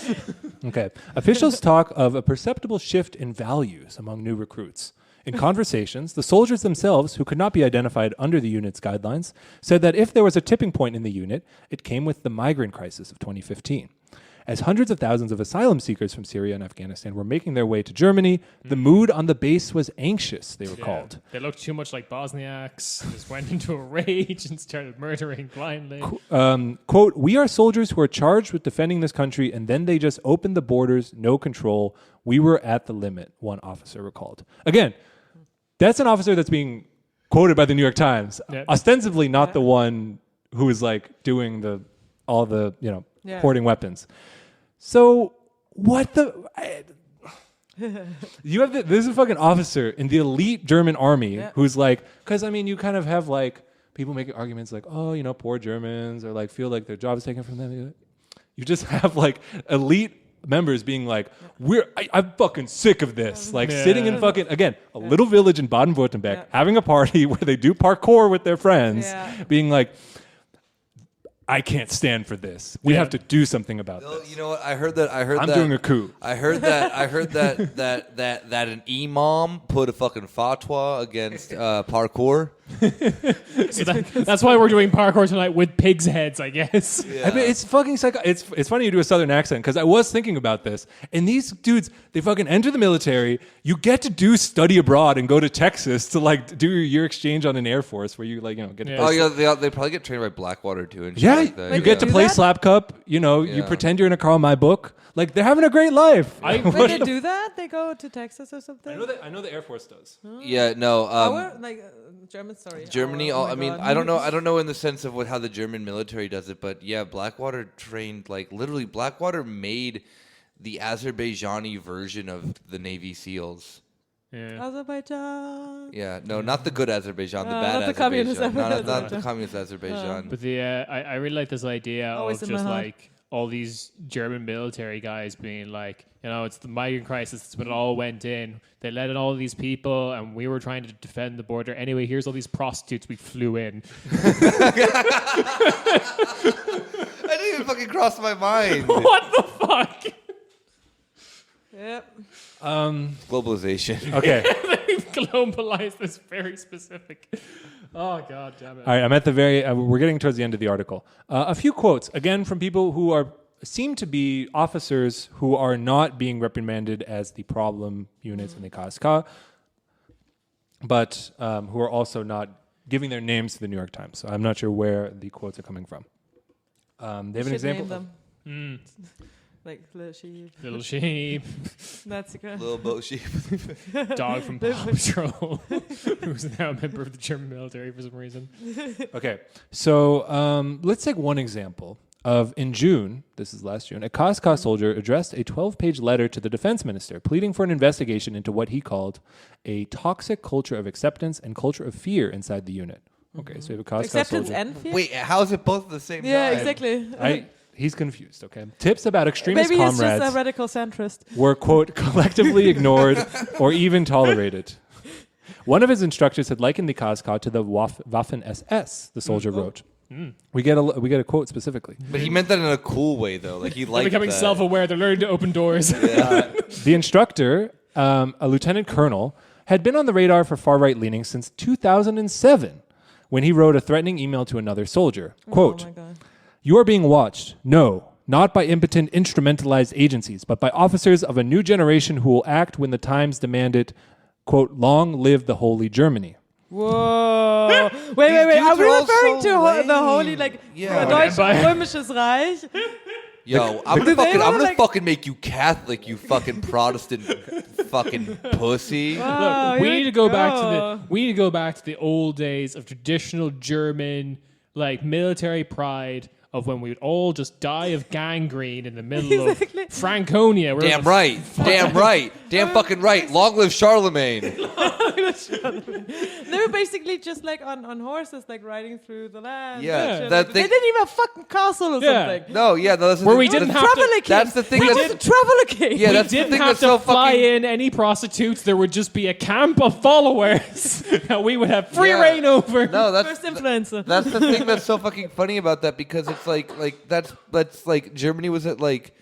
Okay. Officials talk of a perceptible shift in values among new recruits. In conversations, the soldiers themselves, who could not be identified under the unit's guidelines, said that if there was a tipping point in the unit, it came with the migrant crisis of 2015. As hundreds of thousands of asylum seekers from Syria and Afghanistan were making their way to Germany, the mood on the base was anxious, they were called. They looked too much like Bosniaks, just went into a rage and started murdering blindly. Quote, we are soldiers who are charged with defending this country, and then they just opened the borders, no control. We were at the limit, one officer recalled. Again, that's an officer that's being quoted by the New York Times, ostensibly not the one who is like doing all the hoarding weapons. So what the? You have this is a fucking officer in the elite German army who's like, because I mean, you kind of have like people making arguments like, oh, poor Germans, or like feel like their job is taken from them. You just have like elite members being like, I'm fucking sick of this. Like sitting in fucking, again, a little village in Baden-Württemberg, having a party where they do parkour with their friends, being like, I can't stand for this. We have to do something about this. You know what? I heard that. I'm doing a coup. I heard that an imam put a fucking fatwa against parkour. So that's why we're doing parkour tonight with pigs' heads, I guess. Yeah. I mean, it's fucking psycho. It's funny you do a southern accent because I was thinking about this. And these dudes, they fucking enter the military. You get to do study abroad and go to Texas to like do your year exchange on an Air Force where you like get. Yeah. Oh yeah, they probably get trained by Blackwater too. And shit Yeah, like that. you get to play Slap Cup. You pretend you're in a Carl My book. Like they're having a great life. When they do that, they go to Texas or something. I know the Air Force does. Yeah, no. German, sorry. Germany. Oh I my mean, God. I don't know. I don't know in the sense of how the German military does it, but yeah, Blackwater trained literally. Blackwater made the Azerbaijani version of the Navy SEALs. Yeah. Azerbaijan. Yeah, no, not the good Azerbaijan, the not bad the Azerbaijan, communist not the Azerbaijan. communist Azerbaijan. But I really like this idea Always of in my just heart. like all these German military guys being like, it's the migrant crisis. It's when it all went in. They let in all these people, and we were trying to defend the border. Anyway, here's all these prostitutes we flew in. I think even fucking crossed my mind. What the fuck? Yep. Globalization. Okay. They've globalized this very specific. Oh god damn it! All right, I'm at the very. We're getting towards the end of the article. A few quotes again from people who seem to be officers who are not being reprimanded as the problem units in the KSK, but who are also not giving their names to the New York Times. So I'm not sure where the quotes are coming from. They have an example. Name them. Like little sheep. Little sheep, That's a good. Little boat sheep. dog from Paw Patrol, who's now a member of the German military for some reason. Okay, so let's take one example of in June, this is last June, a KSK soldier addressed a 12-page letter to the defense minister pleading for an investigation into what he called a toxic culture of acceptance and culture of fear inside the unit. Okay, so we have a KSK Acceptance soldier. and fear. Wait, how is it both at the same Yeah, time? exactly. He's confused, okay? Tips about extremist Maybe he's comrades just a radical centrist. were, quote, collectively ignored or even tolerated. One of his instructors had likened the KSK to the Waffen-SS, the soldier wrote. We get a quote specifically. But he meant that in a cool way, though. Like he They're liked becoming that. self-aware. They're learning to open doors. The instructor, a lieutenant colonel, had been on the radar for far-right leaning since 2007 when he wrote a threatening email to another soldier. Quote, Oh my God. "You are being watched. No, not by impotent, instrumentalized agencies, but by officers of a new generation who will act when the times demand it. Quote, long live the Holy Germany." Whoa. wait. These Are dudes we are all referring so to lame. the holy, like, Yeah. Deutsche Okay, Römisches Reich? Yo, I'm Do they gonna wanna, like- fucking make you Catholic, you fucking Protestant fucking pussy. Oh, we here need to we go back to go. the old days of traditional German like military pride of when we would all just die of gangrene in the middle Exactly. of Franconia. Where Damn right. Damn right. Damn fucking right. Long live Charlemagne. They were basically just like on horses, like riding through the land. Yeah, and shit. that Like, thing- they didn't even have a fucking castle or Yeah. something. No, yeah, no, that's the Where thing. we didn't have to- Traveler king. That's the thing That that's- was the traveler king. Yeah, we that's the didn't thing have that's to so fly fucking- in any prostitutes. There would just be a camp of followers that we would have free Yeah. reign over. No, First influencer. that's the thing that's so fucking funny about that, because it's like that's like Germany was at like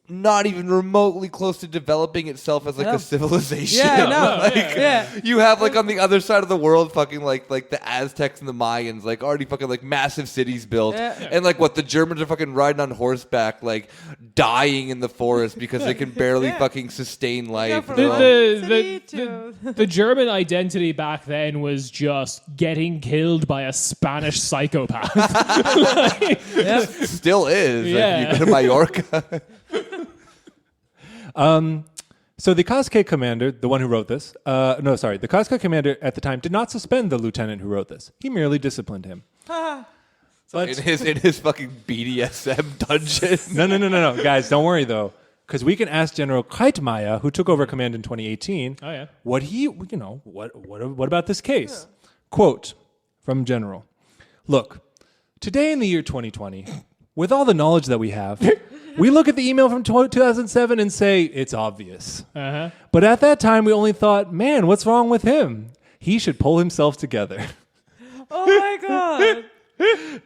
not even remotely close to developing itself as like Yeah. a civilization. Yeah, no. Like, Yeah. you have like on the other side of the world fucking like the Aztecs and the Mayans like already fucking like massive cities built. Yeah. And like what the Germans are fucking riding on horseback like dying in the forest because they can barely Yeah. fucking sustain Go life. from They're one all- city to- The German identity back then was just getting killed by a Spanish psychopath. Still is. Yeah. If you go to Mallorca. So the KSK commander, the one who wrote this, the KSK commander at the time did not suspend the lieutenant who wrote this. He merely disciplined him. But in his fucking BDSM dungeon. no, guys, don't worry though, because we can ask General Kreitmeier, who took over command in 2018, Oh, yeah. what about this case? Quote from General: "Look, today in the year 2020, with all the knowledge that we have, we look at the email from 2007 and say it's obvious. Uh-huh. But at that time, we only thought, man, what's wrong with him? He should pull himself together." Oh my God.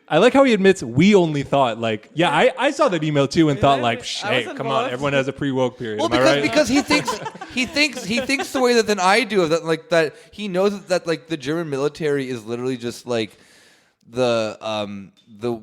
I like how he admits we only thought, like, yeah, I saw that email too and thought, like, I shit, was come on, involved. everyone has a pre-woke period. Well, Am I because right? because he thinks the way that I do of that, like that he knows that like the German military is literally just like the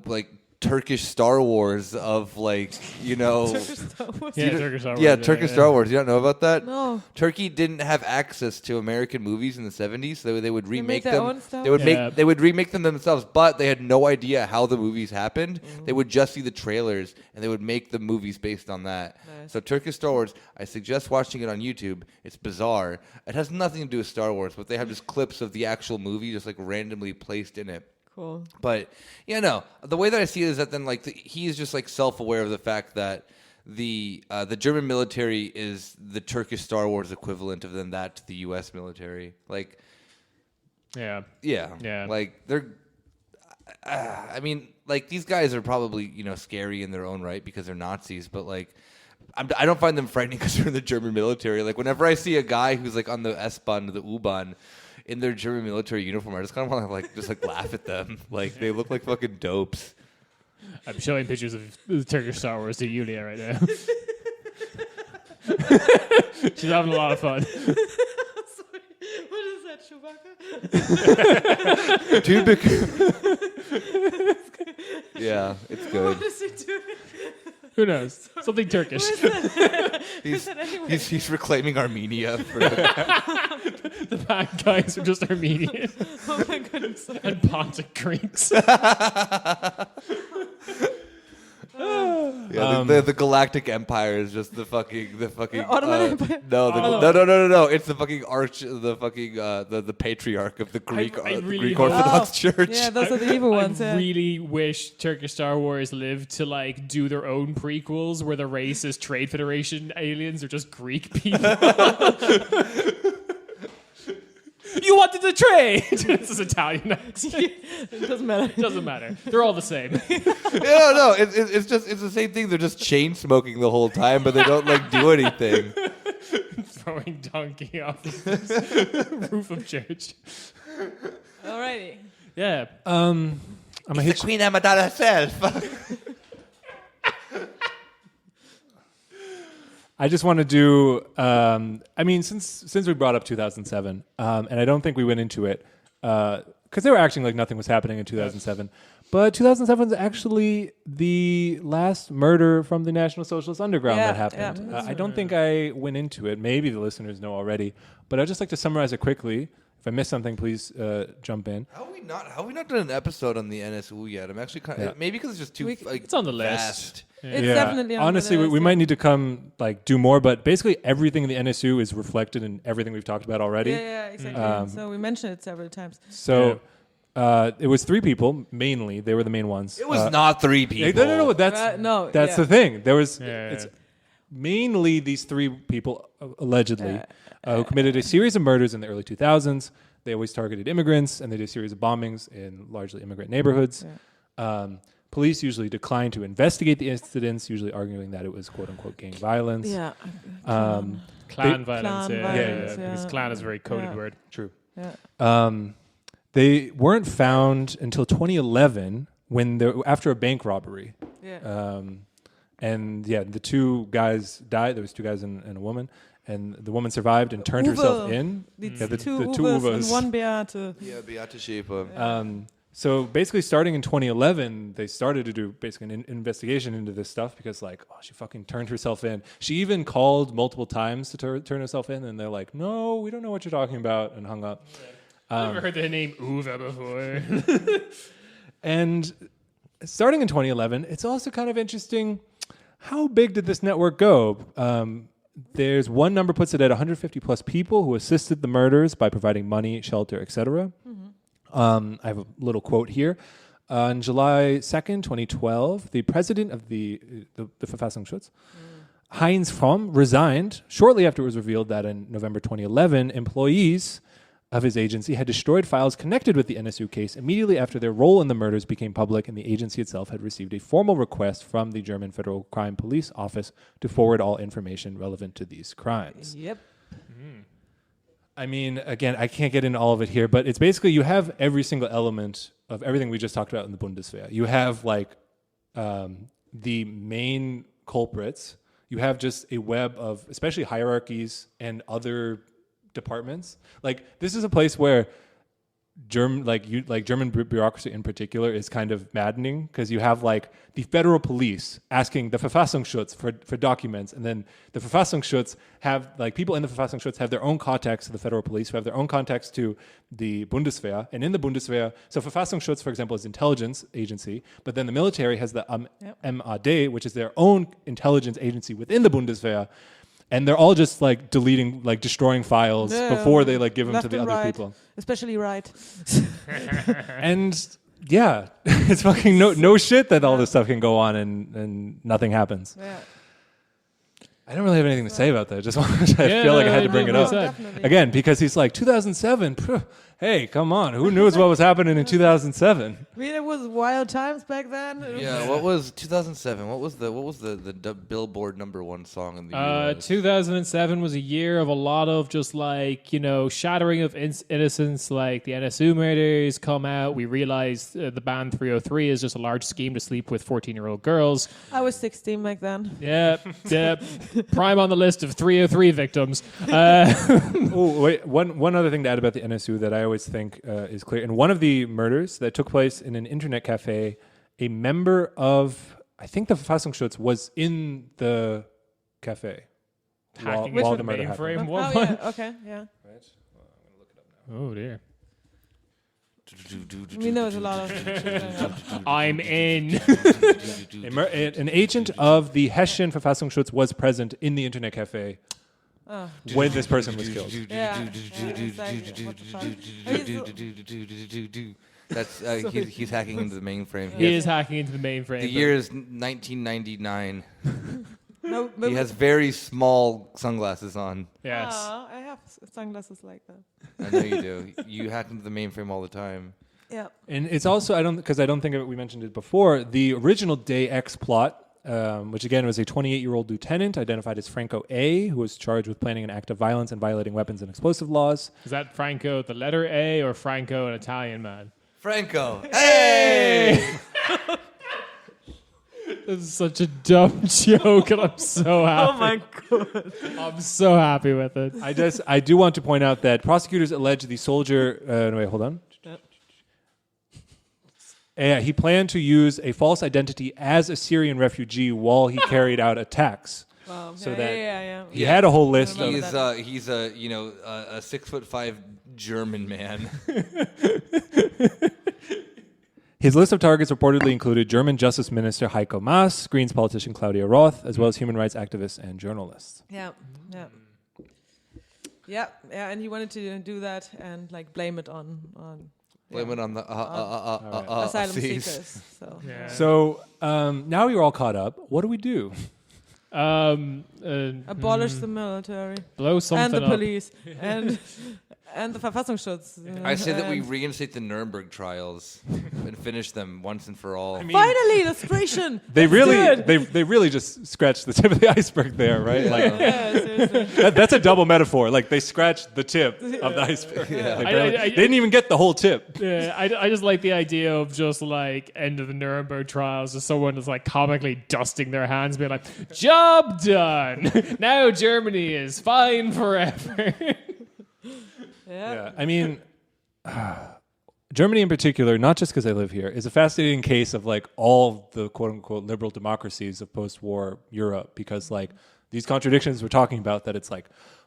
like Turkish Star Wars of like Turkish Star Wars. Turkish Star Wars. You don't know about that? No. Turkey didn't have access to American movies in the 70s, so they would remake their them. own stuff? They would Yeah. they would remake them themselves, but they had no idea how the movies happened. They would just see the trailers and they would make the movies based on that. Nice. So Turkish Star Wars, I suggest watching it on YouTube. It's bizarre. It has nothing to do with Star Wars, but they have just clips of the actual movie just like randomly placed in it. Cool. But yeah, no. The way that I see it is that then like he is just like self-aware of the fact that the German military is the Turkish Star Wars equivalent of then that to the U.S. military. Like, Yeah. yeah. Like they're. I mean, like these guys are probably scary in their own right because they're Nazis, but like. I don't find them frightening because they're in the German military. Like whenever I see a guy who's like on the S-Bahn, the U-Bahn, in their German military uniform, I just kind of want to like laugh at them. Like they look like fucking dopes. I'm showing pictures of the Turkish Star Wars to Yulia right now. She's having a lot of fun. Sorry. What is that, Chewbacca? Typical. Yeah, it's good. What is he doing? Who knows? Something Turkish. He's reclaiming Armenia. The bad guys are just Armenian Oh my goodness. and Pontic Greeks. Yeah, the Galactic Empire is just the fucking Ottoman Empire? No. It's the fucking the patriarch of the Greek I really Greek hope- Orthodox Church. Yeah, those are the evil ones. I Yeah. really wish Turkish Star Wars lived to like do their own prequels where the race is Trade Federation aliens or just Greek people. You wanted to trade. This is Italian accent. It doesn't matter. Doesn't matter. They're all the same. No. It's the same thing. They're just chain smoking the whole time, but they don't like do anything. Throwing donkey off the roof of church. Alrighty. Yeah. I'm a hitch. Queen Amidala herself. I just want to do. I mean, since we brought up 2007, and I don't think we went into it because they were acting like nothing was happening in 2007. But 2007 is actually the last murder from the National Socialist Underground Yeah, that happened. yeah. I don't think I went into it. Maybe the listeners know already, but I'd just like to summarize it quickly. If I missed something, please jump in. How have we not done an episode on the NSU yet? I'm actually kind of maybe because it's just too It's on the list. vast. It's definitely on honestly, the list, we might need to come do more, but basically everything in the NSU is reflected in everything we've talked about already. Yeah, exactly. So we mentioned it several times. So it was three people mainly. They were the main ones. It was not three people. No. That's No, that's yeah. the thing. There was Yeah. it's mainly these three people allegedly who committed a series of murders in the early 2000s. They always targeted immigrants, and they did a series of bombings in largely immigrant neighborhoods. Police usually declined to investigate the incidents, usually arguing that it was "quote unquote" gang violence. Yeah. Clan violence. Clan Yeah, violence, because yeah. clan is a very coded Yeah. word. True. Yeah. They weren't found until 2011 after a bank robbery. Yeah. The two guys died. There was two guys and a woman, and the woman survived and turned herself in. The the two two Uvas Uvas. and one Beate. Yeah, Beate Schäfer. So basically, starting in 2011, they started to do basically an investigation into this stuff because, she fucking turned herself in. She even called multiple times to turn herself in, and they're like, "No, we don't know what you're talking about," and hung up. I've never heard the name Uva before. And starting in 2011, it's also kind of interesting. How big did this network go? There's one number puts it at 150 plus people who assisted the murders by providing money, shelter, etc. I have a little quote here. On July 2nd, 2012, the president of the Verfassungsschutz, Heinz Fromm, resigned shortly after it was revealed that in November 2011, employees of his agency had destroyed files connected with the NSU case immediately after their role in the murders became public, and the agency itself had received a formal request from the German Federal Crime Police Office to forward all information relevant to these crimes. Yep. I mean, again, I can't get into all of it here, but it's basically you have every single element of everything we just talked about in the Bundeswehr. You have the main culprits. You have just a web of especially hierarchies and other departments. This is a place where German bureaucracy in particular is kind of maddening because you have the federal police asking the Verfassungsschutz for documents, and then the Verfassungsschutz have people in the Verfassungsschutz have their own contacts to the federal police, who have their own contacts to the Bundeswehr, and in the Bundeswehr, so Verfassungsschutz, for example, is intelligence agency, but then the military has the MAD, which is their own intelligence agency within the Bundeswehr. And they're all just destroying files before they give them to the other people. Especially right. And yeah, it's fucking no shit that all this stuff can go on and nothing happens. Yeah. I don't really have anything to say about that. Just I feel like I had to bring it up. Definitely. Again, because he's like 2007. Hey, come on. Who knew what was happening in 2007? I mean, it was wild times back then. Yeah, what was 2007? What was the Billboard #1 song in the US? 2007 was a year of a lot of just like, shattering of innocence. Like the NSU murders come out. We realized the band 303 is just a large scheme to sleep with 14-year-old girls. I was 16 back then. Yeah. Prime on the list of 303 victims. Oh, wait. One other thing to add about the NSU that I always think is clear. In one of the murders that took place in an internet cafe, a member of, I think the Verfassungsschutz was in the cafe Hacking while into the murder mainframe. happened. One Oh, point. yeah. Okay, yeah. Oh, dear. We know it's a lot of... I'm in. An agent of the Hessian Verfassungsschutz was present in the internet cafe when this person was killed. Yeah. It's like, what the fuck? That's he's hacking into the mainframe. He is hacking into the mainframe. The year is 1999. No, but He has very small sunglasses on. Yes. I have sunglasses like that. I know you do. You hack into the mainframe all the time. Yeah. And it's also, I don't think we mentioned it before, the original Day X plot, which again was a 28-year-old lieutenant identified as Franco A., who was charged with planning an act of violence and violating weapons and explosive laws. Is that Franco the letter A or Franco an Italian man? Franco. Hey! This is such a dumb joke, and I'm so happy. Oh my god. I'm so happy with it. I do want to point out that prosecutors allege the soldier. No, wait, hold on. He planned to use a false identity as a Syrian refugee while he carried out attacks. Wow. So yeah, that yeah. he had a whole list of. He's a 6'5" German man. His list of targets reportedly included German Justice Minister Heiko Maas, Greens politician Claudia Roth, as well as human rights activists and journalists. Yeah. Yeah, and he wanted to do that and like blame it on Blame it on the asylum thieves. seekers. So Yeah. So now you're all caught up. What do we do? abolish the military Blow something and the up. police and the Verfassungsschutz. I say that we and reinstate the Nuremberg trials and finish them once and for all. finally illustration. They Let's do really, it. they really just scratched the tip of the iceberg there, right? Like Yeah, seriously. that's a double metaphor. Like they scratched the tip of the iceberg. Yeah. They didn't even get the whole tip. Yeah, I just like the idea of just like end of the Nuremberg trials, just someone is like comically dusting their hands, being like, "Job done. Now Germany is fine forever." Yeah, I mean, Germany in particular, not just because I live here, is a fascinating case of like all the quote unquote liberal democracies of post-war Europe, because like these contradictions we're talking about, that it's like,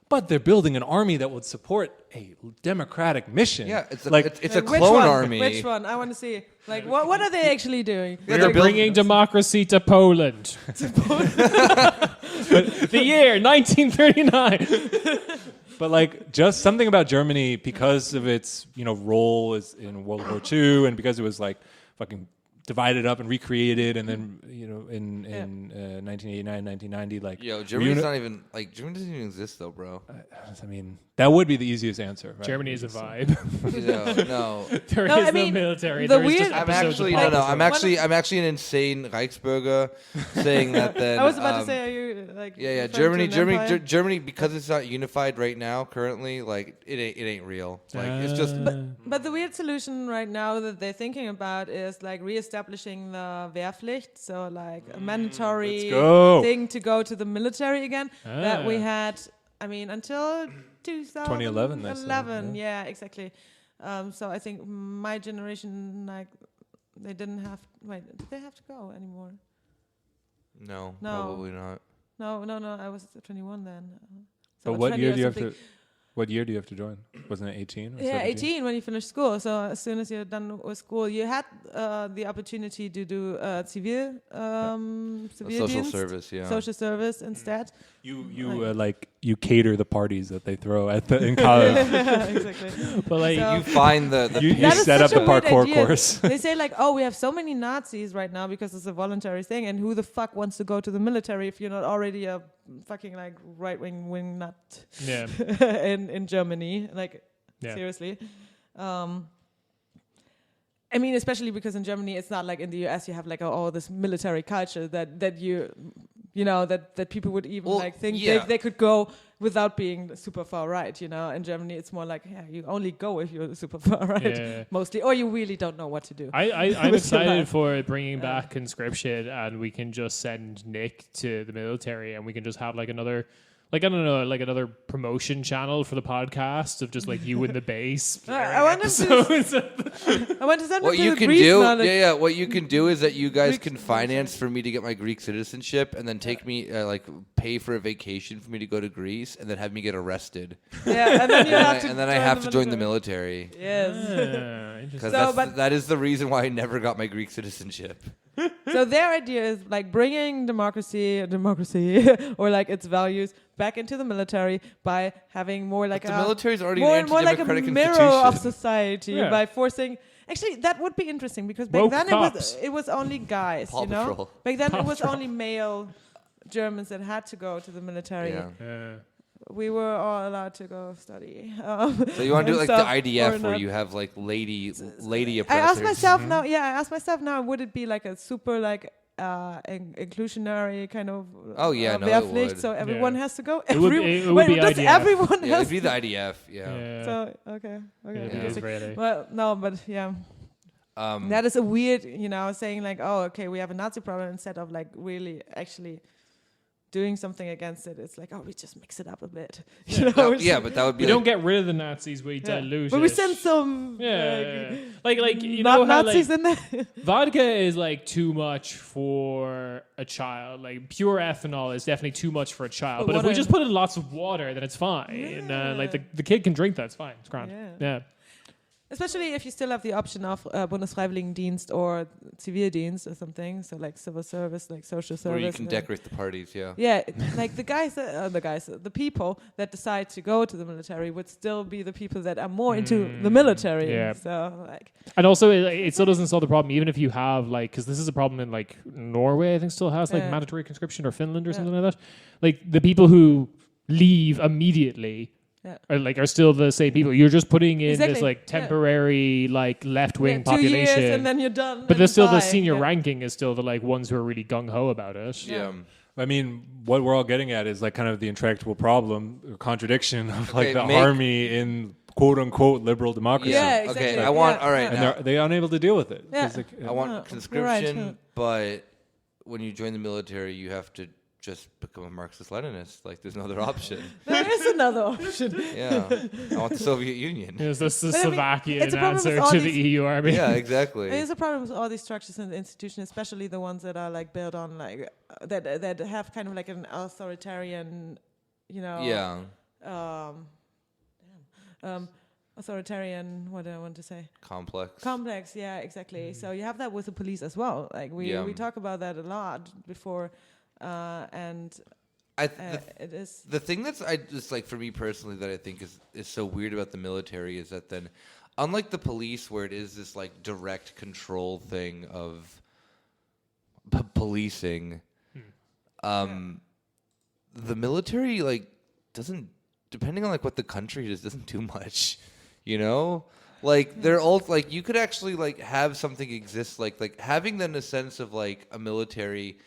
but they're building an army that would support a democratic mission. Yeah, it's a, like it's a Like, which clone one? army. Which one? I want to see. Like, what are they actually doing? Yeah, We're they're bringing democracy to Poland. The year 1939. But like just something about Germany, because of its role as in World War II, and because it was like fucking divided up and recreated, and then in 1989, 1990, like Germany's not even like Germany doesn't even exist though, bro. I mean, that would be the easiest answer. Right? Germany is a vibe. No. There No, is I no mean, military. the There is just weird- I'm episodes actually of no. politics. I'm actually an insane Reichsbürger, saying that. Then I was about to say, are you like? Yeah. referring to an empire? Germany, because it's not unified right now. Currently, like it ain't real. Like it's just. But the weird solution right now that they're thinking about is like reestablishing the Wehrpflicht, so like a mandatory Let's go. thing to go to the military again that we Ah. had. I mean, until 2011, they said, 11, yeah, exactly. So I think my generation, like, they didn't have. Wait, did they have to go anymore? No, No. probably not. No. I was 21 then. But So what 20 year or do you have something. to? What year do you have to join? Wasn't it 18? Or Yeah, 17? 18 when you finish school. So as soon as you're done with school, you had the opportunity to do civil Social dienst, service, yeah. social service instead. You cater the parties that they throw at in college. Exactly. But like, So- You find the you That is set up such the a weird parkour idea. course. They say like, oh, we have so many Nazis right now because it's a voluntary thing, and who the fuck wants to go to the military if you're not already a fucking like right-wing nut Yeah. in Germany. Like seriously. I mean, especially because in Germany, it's not like in the US, you have like all this military culture that you know, that people would even think they could go without being super far right, you know. In Germany, it's more like, you only go if you're super far right, mostly, or you really don't know what to do. I'm excited for bringing back conscription, and we can just send Nick to the military, and we can just have like another... Like, I don't know, like another promotion channel for the podcast of just like you in the base. I want to send him what to you the can Greece do, now, like, what you can do is that you guys Greek can finance for me to get my Greek citizenship, and then take me, pay for a vacation for me to go to Greece, and then have me get arrested. Yeah, and then you have to. And then I have to join the military. Yes. Because that is the reason why I never got my Greek citizenship. So their idea is like bringing democracy, or like its values back into the military by having more like the military is already more an and more like a anti-democratic mirror of institution. society by forcing. Actually, that would be interesting because back Woke then cops. it was only guys, Paw you know. Patrol. Back then Paw it was Patrol. only male Germans that had to go to the military. Yeah. We were all allowed to go study. So you want to do like the stuff, or IDF where not. you have like lady I oppressors? asked myself now. Yeah, I asked myself now. Would it be like a super like inclusionary kind of? Oh, yeah, no, it Wehrpflicht, would. so everyone Yeah. has to go. It would Wait, be does IDF. everyone Yeah, has it'd be to the IDF. Yeah. Yeah. So okay, Yeah, interesting. Israeli. Well, no, but yeah, that is a weird, you know, saying like, oh, okay, we have a Nazi problem instead of like really actually doing something against it. It's like, oh, we just mix it up a bit. You know, That- it's yeah, like- but that would be. We like, don't get rid of the Nazis, we dilute but it. we send some like you not know how Nazis like in there. vodka is like too much for a child. Like pure ethanol is definitely too much for a child. But if we water- just put in lots of water, then it's fine. Like the kid can drink that. It's fine. It's grand. Yeah. Especially if you still have the option of Bundesfreiwilligendienst or Zivildienst or something. So like civil service, like social service. where you can decorate the parties. Yeah. Yeah, like the people that decide to go to the military would still be the people that are more into the military. yeah. So like, And also, it still doesn't solve the problem, even if you have like, because this is a problem in like Norway, I think still has like mandatory conscription, or Finland or something like that. Like the people who leave immediately are still the same people. You're just putting in this like temporary like left wing 2 population, years and then you're done. but there's still the bye. senior ranking is still the like ones who are really gung ho about it. Yeah. I mean, what we're all getting at is like kind of the intractable problem, or contradiction of like the make- army in quote unquote liberal democracy. Yeah, Okay. exactly. I want. Yeah. All right. And Now, they're unable to deal with it. Yeah. It's like, I want you're conscription, right. but when you join the military, you have to just become a Marxist-Leninist. Like, there's no other option. There is another option. Yeah. I want the Soviet Union. Is this the But I mean, Slovakian it's a problem with answer all to the these- EU army? Yeah, exactly. There's a problem with all these structures and institutions, especially the ones that are like built on like that have kind of like an authoritarian, you know. Yeah. Authoritarian. What do I want to say? Complex. Yeah, exactly. So you have that with the police as well. Like we talk about that a lot before, and it is. The thing that's just like for me personally that I think is so weird about the military is that then, unlike the police where it is this like direct control thing of policing, the military like doesn't, depending on like what the country is, doesn't do much, you know. Like they're all like you could actually like have something exist like having then a sense of like a military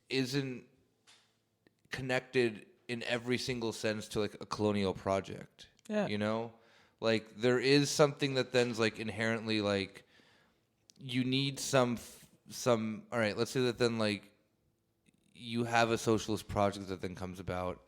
isn't connected in every single sense to like a colonial project. Yeah. You know? Like there is something that then's like inherently like you need some all right, let's say that then like you have a socialist project that then comes about.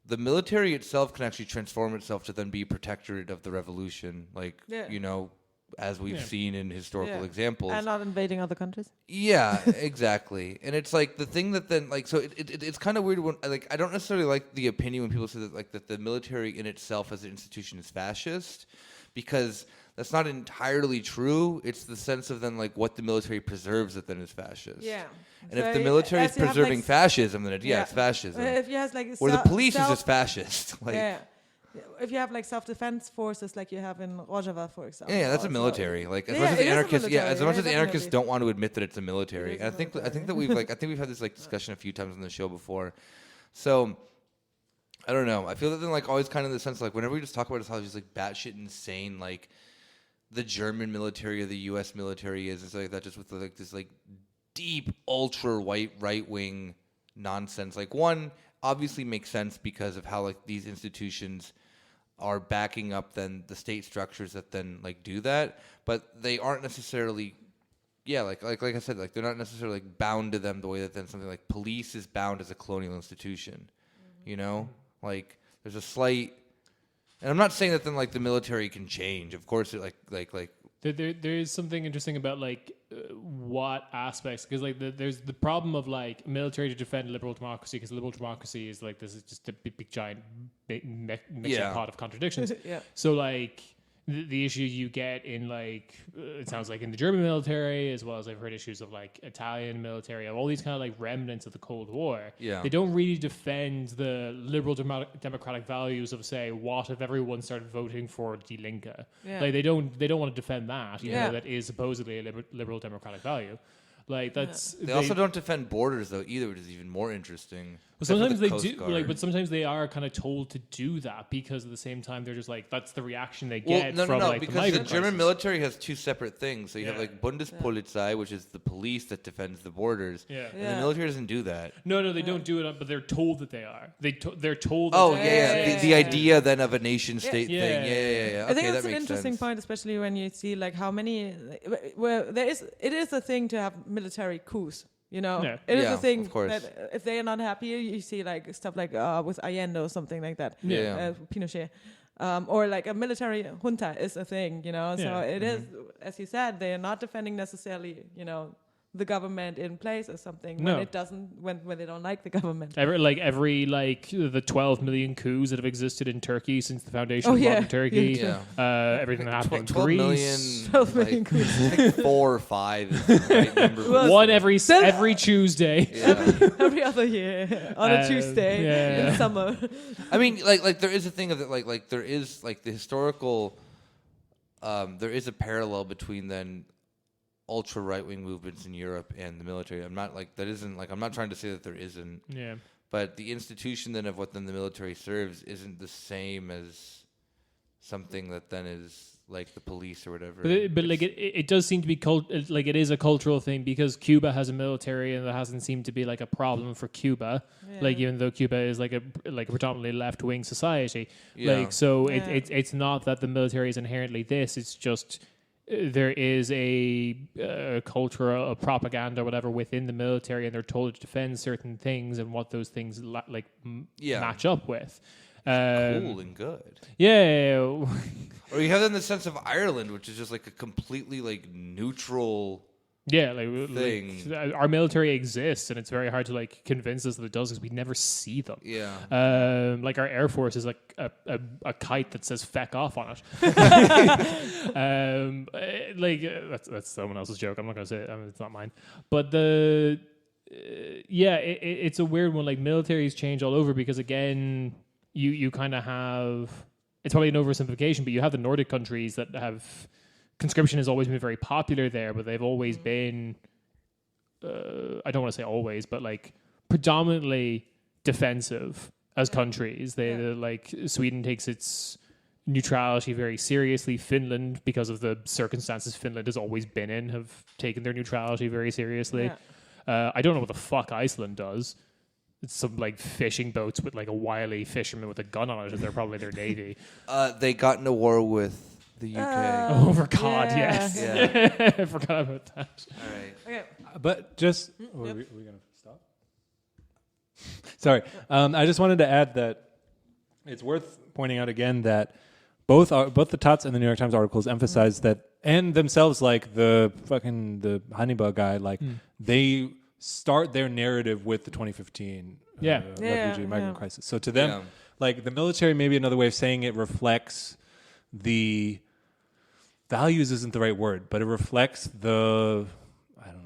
The military itself can actually transform itself to then be protectorate of the revolution, like you know, as we've seen in historical examples. And not invading other countries. Yeah, exactly. And it's like the thing that then like so it's kind of weird when like I don't necessarily like the opinion when people say that like that the military in itself as an institution is fascist, because that's not entirely true. It's the sense of then like what the military preserves that then is fascist. Yeah. And So if the military is as you have, preserving like, fascism, then it's fascism. If you have like Or the police is just fascist. Like if you have like self-defense forces like you have in Rojava, for example. yeah, that's a also. military. Like as Yeah, much as it is a anarchists, as military. much as Yeah, anarchists definitely. don't want to admit that it's a military. It is And a I think that we've had this like discussion a few times on the show before. So I don't know. I feel that then like always kind of in the sense like whenever we just talk about how just like batshit insane like the German military or the U.S. military is, it's like that just with like this like deep ultra white right wing nonsense. Like one obviously makes sense because of how like these institutions are backing up then the state structures that then like do that, but they aren't necessarily like I said, like they're not necessarily like bound to them the way that then something like police is bound as a colonial institution. You know? Like there's a slight, and I'm not saying that then like the military can change. Of course it like there is something interesting about like what aspects, because like there's the problem of like military to defend liberal democracy, because liberal democracy is like this is just a big giant mixing pot of contradictions. So like the issue you get in like it sounds like in the German military, as well as I've heard issues of like Italian military, of all these kind of like remnants of the Cold War. They don't really defend the liberal democratic values of, say, what if everyone started voting for Die Linke. Like they don't want to defend that. You know, that is supposedly a liberal democratic value. Like that's they also don't defend borders though either, which is even more interesting. Well, sometimes they do, like, but sometimes they are kind of told to do that because at the same time they're just like that's the reaction they get from like because the migrant the German crisis. military has two separate things. So you have like Bundespolizei, which is the police that defends the borders. And the military doesn't do that. No, they don't do it, but they're told that they are. They're told. Oh that the idea then of a nation state thing. Yeah. Okay, I think that's that an makes interesting sense. point, especially when you see like how many. Well, it is a thing to have military coups. You know, it is a thing of course. that if they are not happy, you see like stuff like with Allende or something like that. Pinochet. Or like a military junta is a thing, you know. So it is, as you said, they are not defending necessarily, you know, the government in place or something when it doesn't, when they don't like the government. Every the 12 million coups that have existed in Turkey since the foundation of modern Turkey. Everything that happened in 12 Greece. 12 million coups. I think 4 or 5 is the right number. One every Tuesday. Every other year on a Tuesday in summer. I mean, like there is a thing of that, like there is like the historical. There is a parallel between then ultra right wing movements in Europe and the military. I'm not like that isn't like I'm not trying to say that there isn't. But the institution then of what then the military serves isn't the same as something that then is like the police or whatever. But like it does seem to be like it is a cultural thing, because Cuba has a military and that hasn't seemed to be like a problem for Cuba. Like even though Cuba is like a predominantly left wing society. Like so it's not that the military is inherently this. It's just there is a culture of propaganda or whatever within the military, and they're told to defend certain things and what those things match up with. Cool and good. Or you have it in the sense of Ireland, which is just like a completely like neutral thing. Like our military exists, and it's very hard to like convince us that it does because we never see them. Like our Air Force is like a kite that says "feck off" on it. That's someone else's joke. I'm not gonna say it. I mean, it's not mine. But it's a weird one. Like militaries change all over because again, you kind of have. It's probably an oversimplification, but you have the Nordic countries that have. Conscription has always been very popular there, but they've always been, I don't want to say always, but like predominantly defensive as countries. They like Sweden takes its neutrality very seriously. Finland, because of the circumstances Finland has always been in, have taken their neutrality very seriously. I don't know what the fuck Iceland does. It's some like fishing boats with like a wily fisherman with a gun on it, and they're probably their navy. They got in a war with the UK. Oh, for God, yes. I forgot about that. All right. Okay. But just, are we going to stop? Sorry. I just wanted to add that it's worth pointing out again that both the Taz and the New York Times articles emphasize that, and themselves, like the Hannibal guy, like they start their narrative with the 2015 refugee migrant crisis. So to them, like the military, maybe another way of saying it, reflects the values isn't the right word, but it reflects the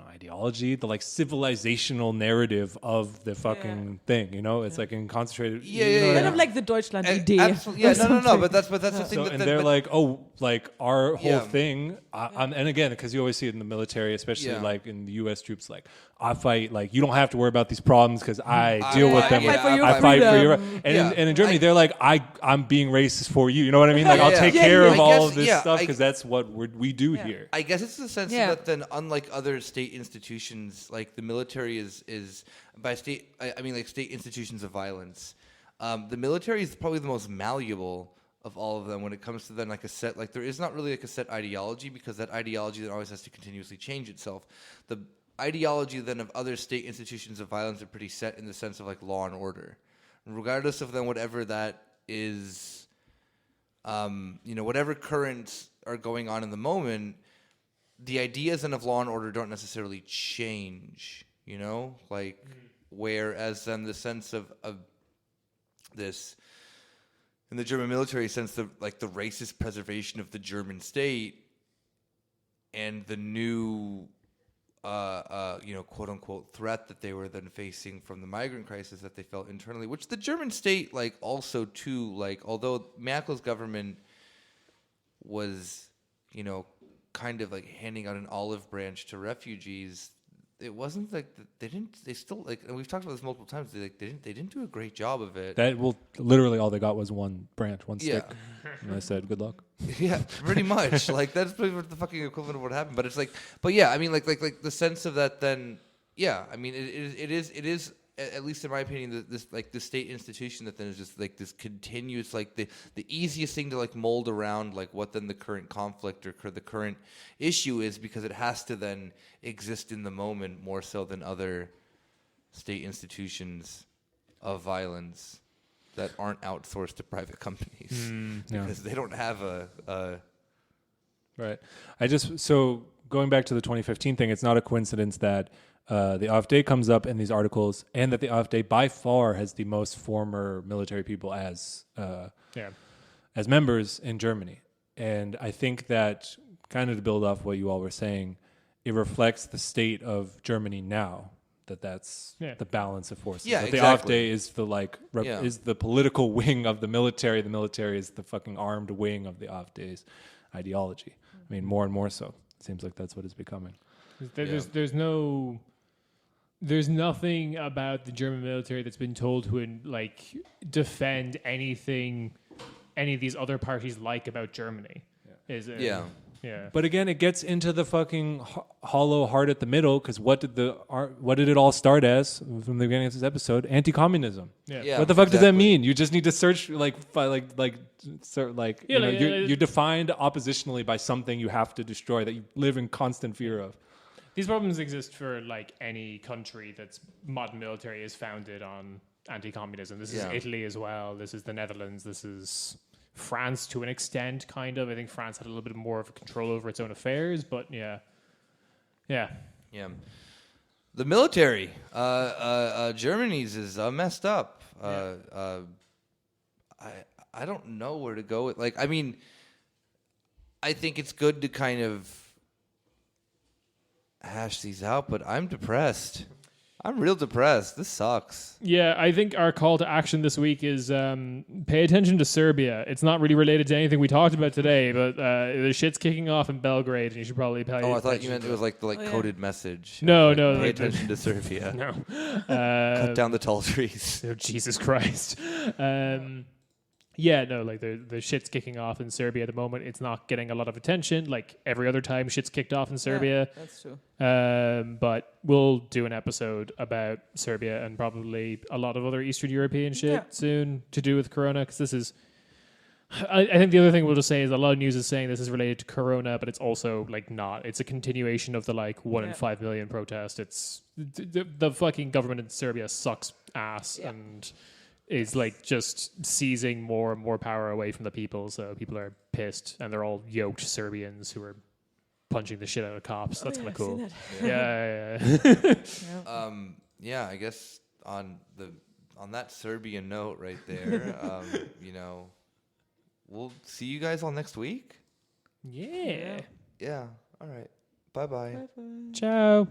ideology, the like civilizational narrative of the fucking thing. You know, it's like in concentrated. Kind of like the Deutschland idea. Absolutely. Yeah, no. But that's the thing. And they're like, oh, like our whole Yeah. thing. And again, because you always see it in the military, especially like in the U.S. troops, like I fight. Like you don't have to worry about these problems because I deal with them. I fight for your I fight for your. freedom. And in Germany, they're like, I'm being racist for you. You know what I mean? Like I'll take care of I all guess- of this yeah, stuff I- because that's what we do here. I guess it's the sense that then, unlike other state institutions, like the military is by state, I mean like state institutions of violence. The military is probably the most malleable of all of them when it comes to then like a set, like there is not really like a set ideology because that ideology then always has to continuously change itself. The ideology then of other state institutions of violence are pretty set in the sense of like law and order, regardless of then whatever that is, whatever currents are going on in the moment. The ideas then of law and order don't necessarily change, like whereas then the sense of this in the German military sense, the racist preservation of the German state and the new quote unquote threat that they were then facing from the migrant crisis that they felt internally, which the German state like also too, like although Merkel's government was kind of like handing out an olive branch to refugees, it wasn't like they still like, and we've talked about this multiple times, they didn't do a great job of it. Literally all they got was one branch, one stick, and I said good luck. Yeah, pretty much. Like that's pretty much the fucking equivalent of what happened. But it's like, but yeah, I mean, like the sense of that. Then, yeah, I mean, it is at least in my opinion, the state institution that then is just like this continuous, like the easiest thing to like mold around like what then the current conflict or the current issue is, because it has to then exist in the moment more so than other state institutions of violence that aren't outsourced to private companies because they don't have a right. So going back to the 2015 thing, it's not a coincidence that the AfD comes up in these articles, and that the AfD by far has the most former military people as members in Germany. And I think that, kind of to build off what you all were saying, it reflects the state of Germany now. That's the balance of forces. Yeah, that exactly. The AfD is the is the political wing of the military. The military is the fucking armed wing of the AfD's ideology. I mean, more and more so. It seems like that's what it's becoming. There's nothing about the German military that's been told to defend anything any of these other parties like about Germany. Yeah. But again, it gets into the fucking hollow heart at the middle, because what did it all start as from the beginning of this episode? Anti-communism. Yeah. What the fuck does that mean? You just need to search you defined oppositionally by something you have to destroy that you live in constant fear of. These problems exist for like any country that's modern military is founded on anti-communism. This is Italy as well. This is the Netherlands. This is France to an extent, kind of. I think France had a little bit more of a control over its own affairs, but yeah. The military, Germany's is messed up. I don't know where to go with. Like, I mean, I think it's good to kind of hash these out, but I'm depressed. I'm real depressed. This sucks. Yeah, I think our call to action this week is pay attention to Serbia. It's not really related to anything we talked about today, but the shit's kicking off in Belgrade, and you should probably pay attention. I thought you meant it was like the coded message. No. Pay attention to Serbia. No. Cut down the tall trees. Oh, Jesus Christ. The shit's kicking off in Serbia at the moment. It's not getting a lot of attention, like every other time shit's kicked off in Serbia. Yeah, that's true. But we'll do an episode about Serbia and probably a lot of other Eastern European shit soon to do with Corona, because this is... I think the other thing we'll just say is a lot of news is saying this is related to Corona, but it's also like not. It's a continuation of the 1 in 5 million protest. It's the fucking government in Serbia sucks ass and is just seizing more and more power away from the people. So people are pissed, and they're all yoked Serbians who are punching the shit out of cops. That's kind of cool. Yeah. I guess on that Serbian note right there, we'll see you guys all next week. Yeah. Yeah. All right. Bye-bye. Ciao.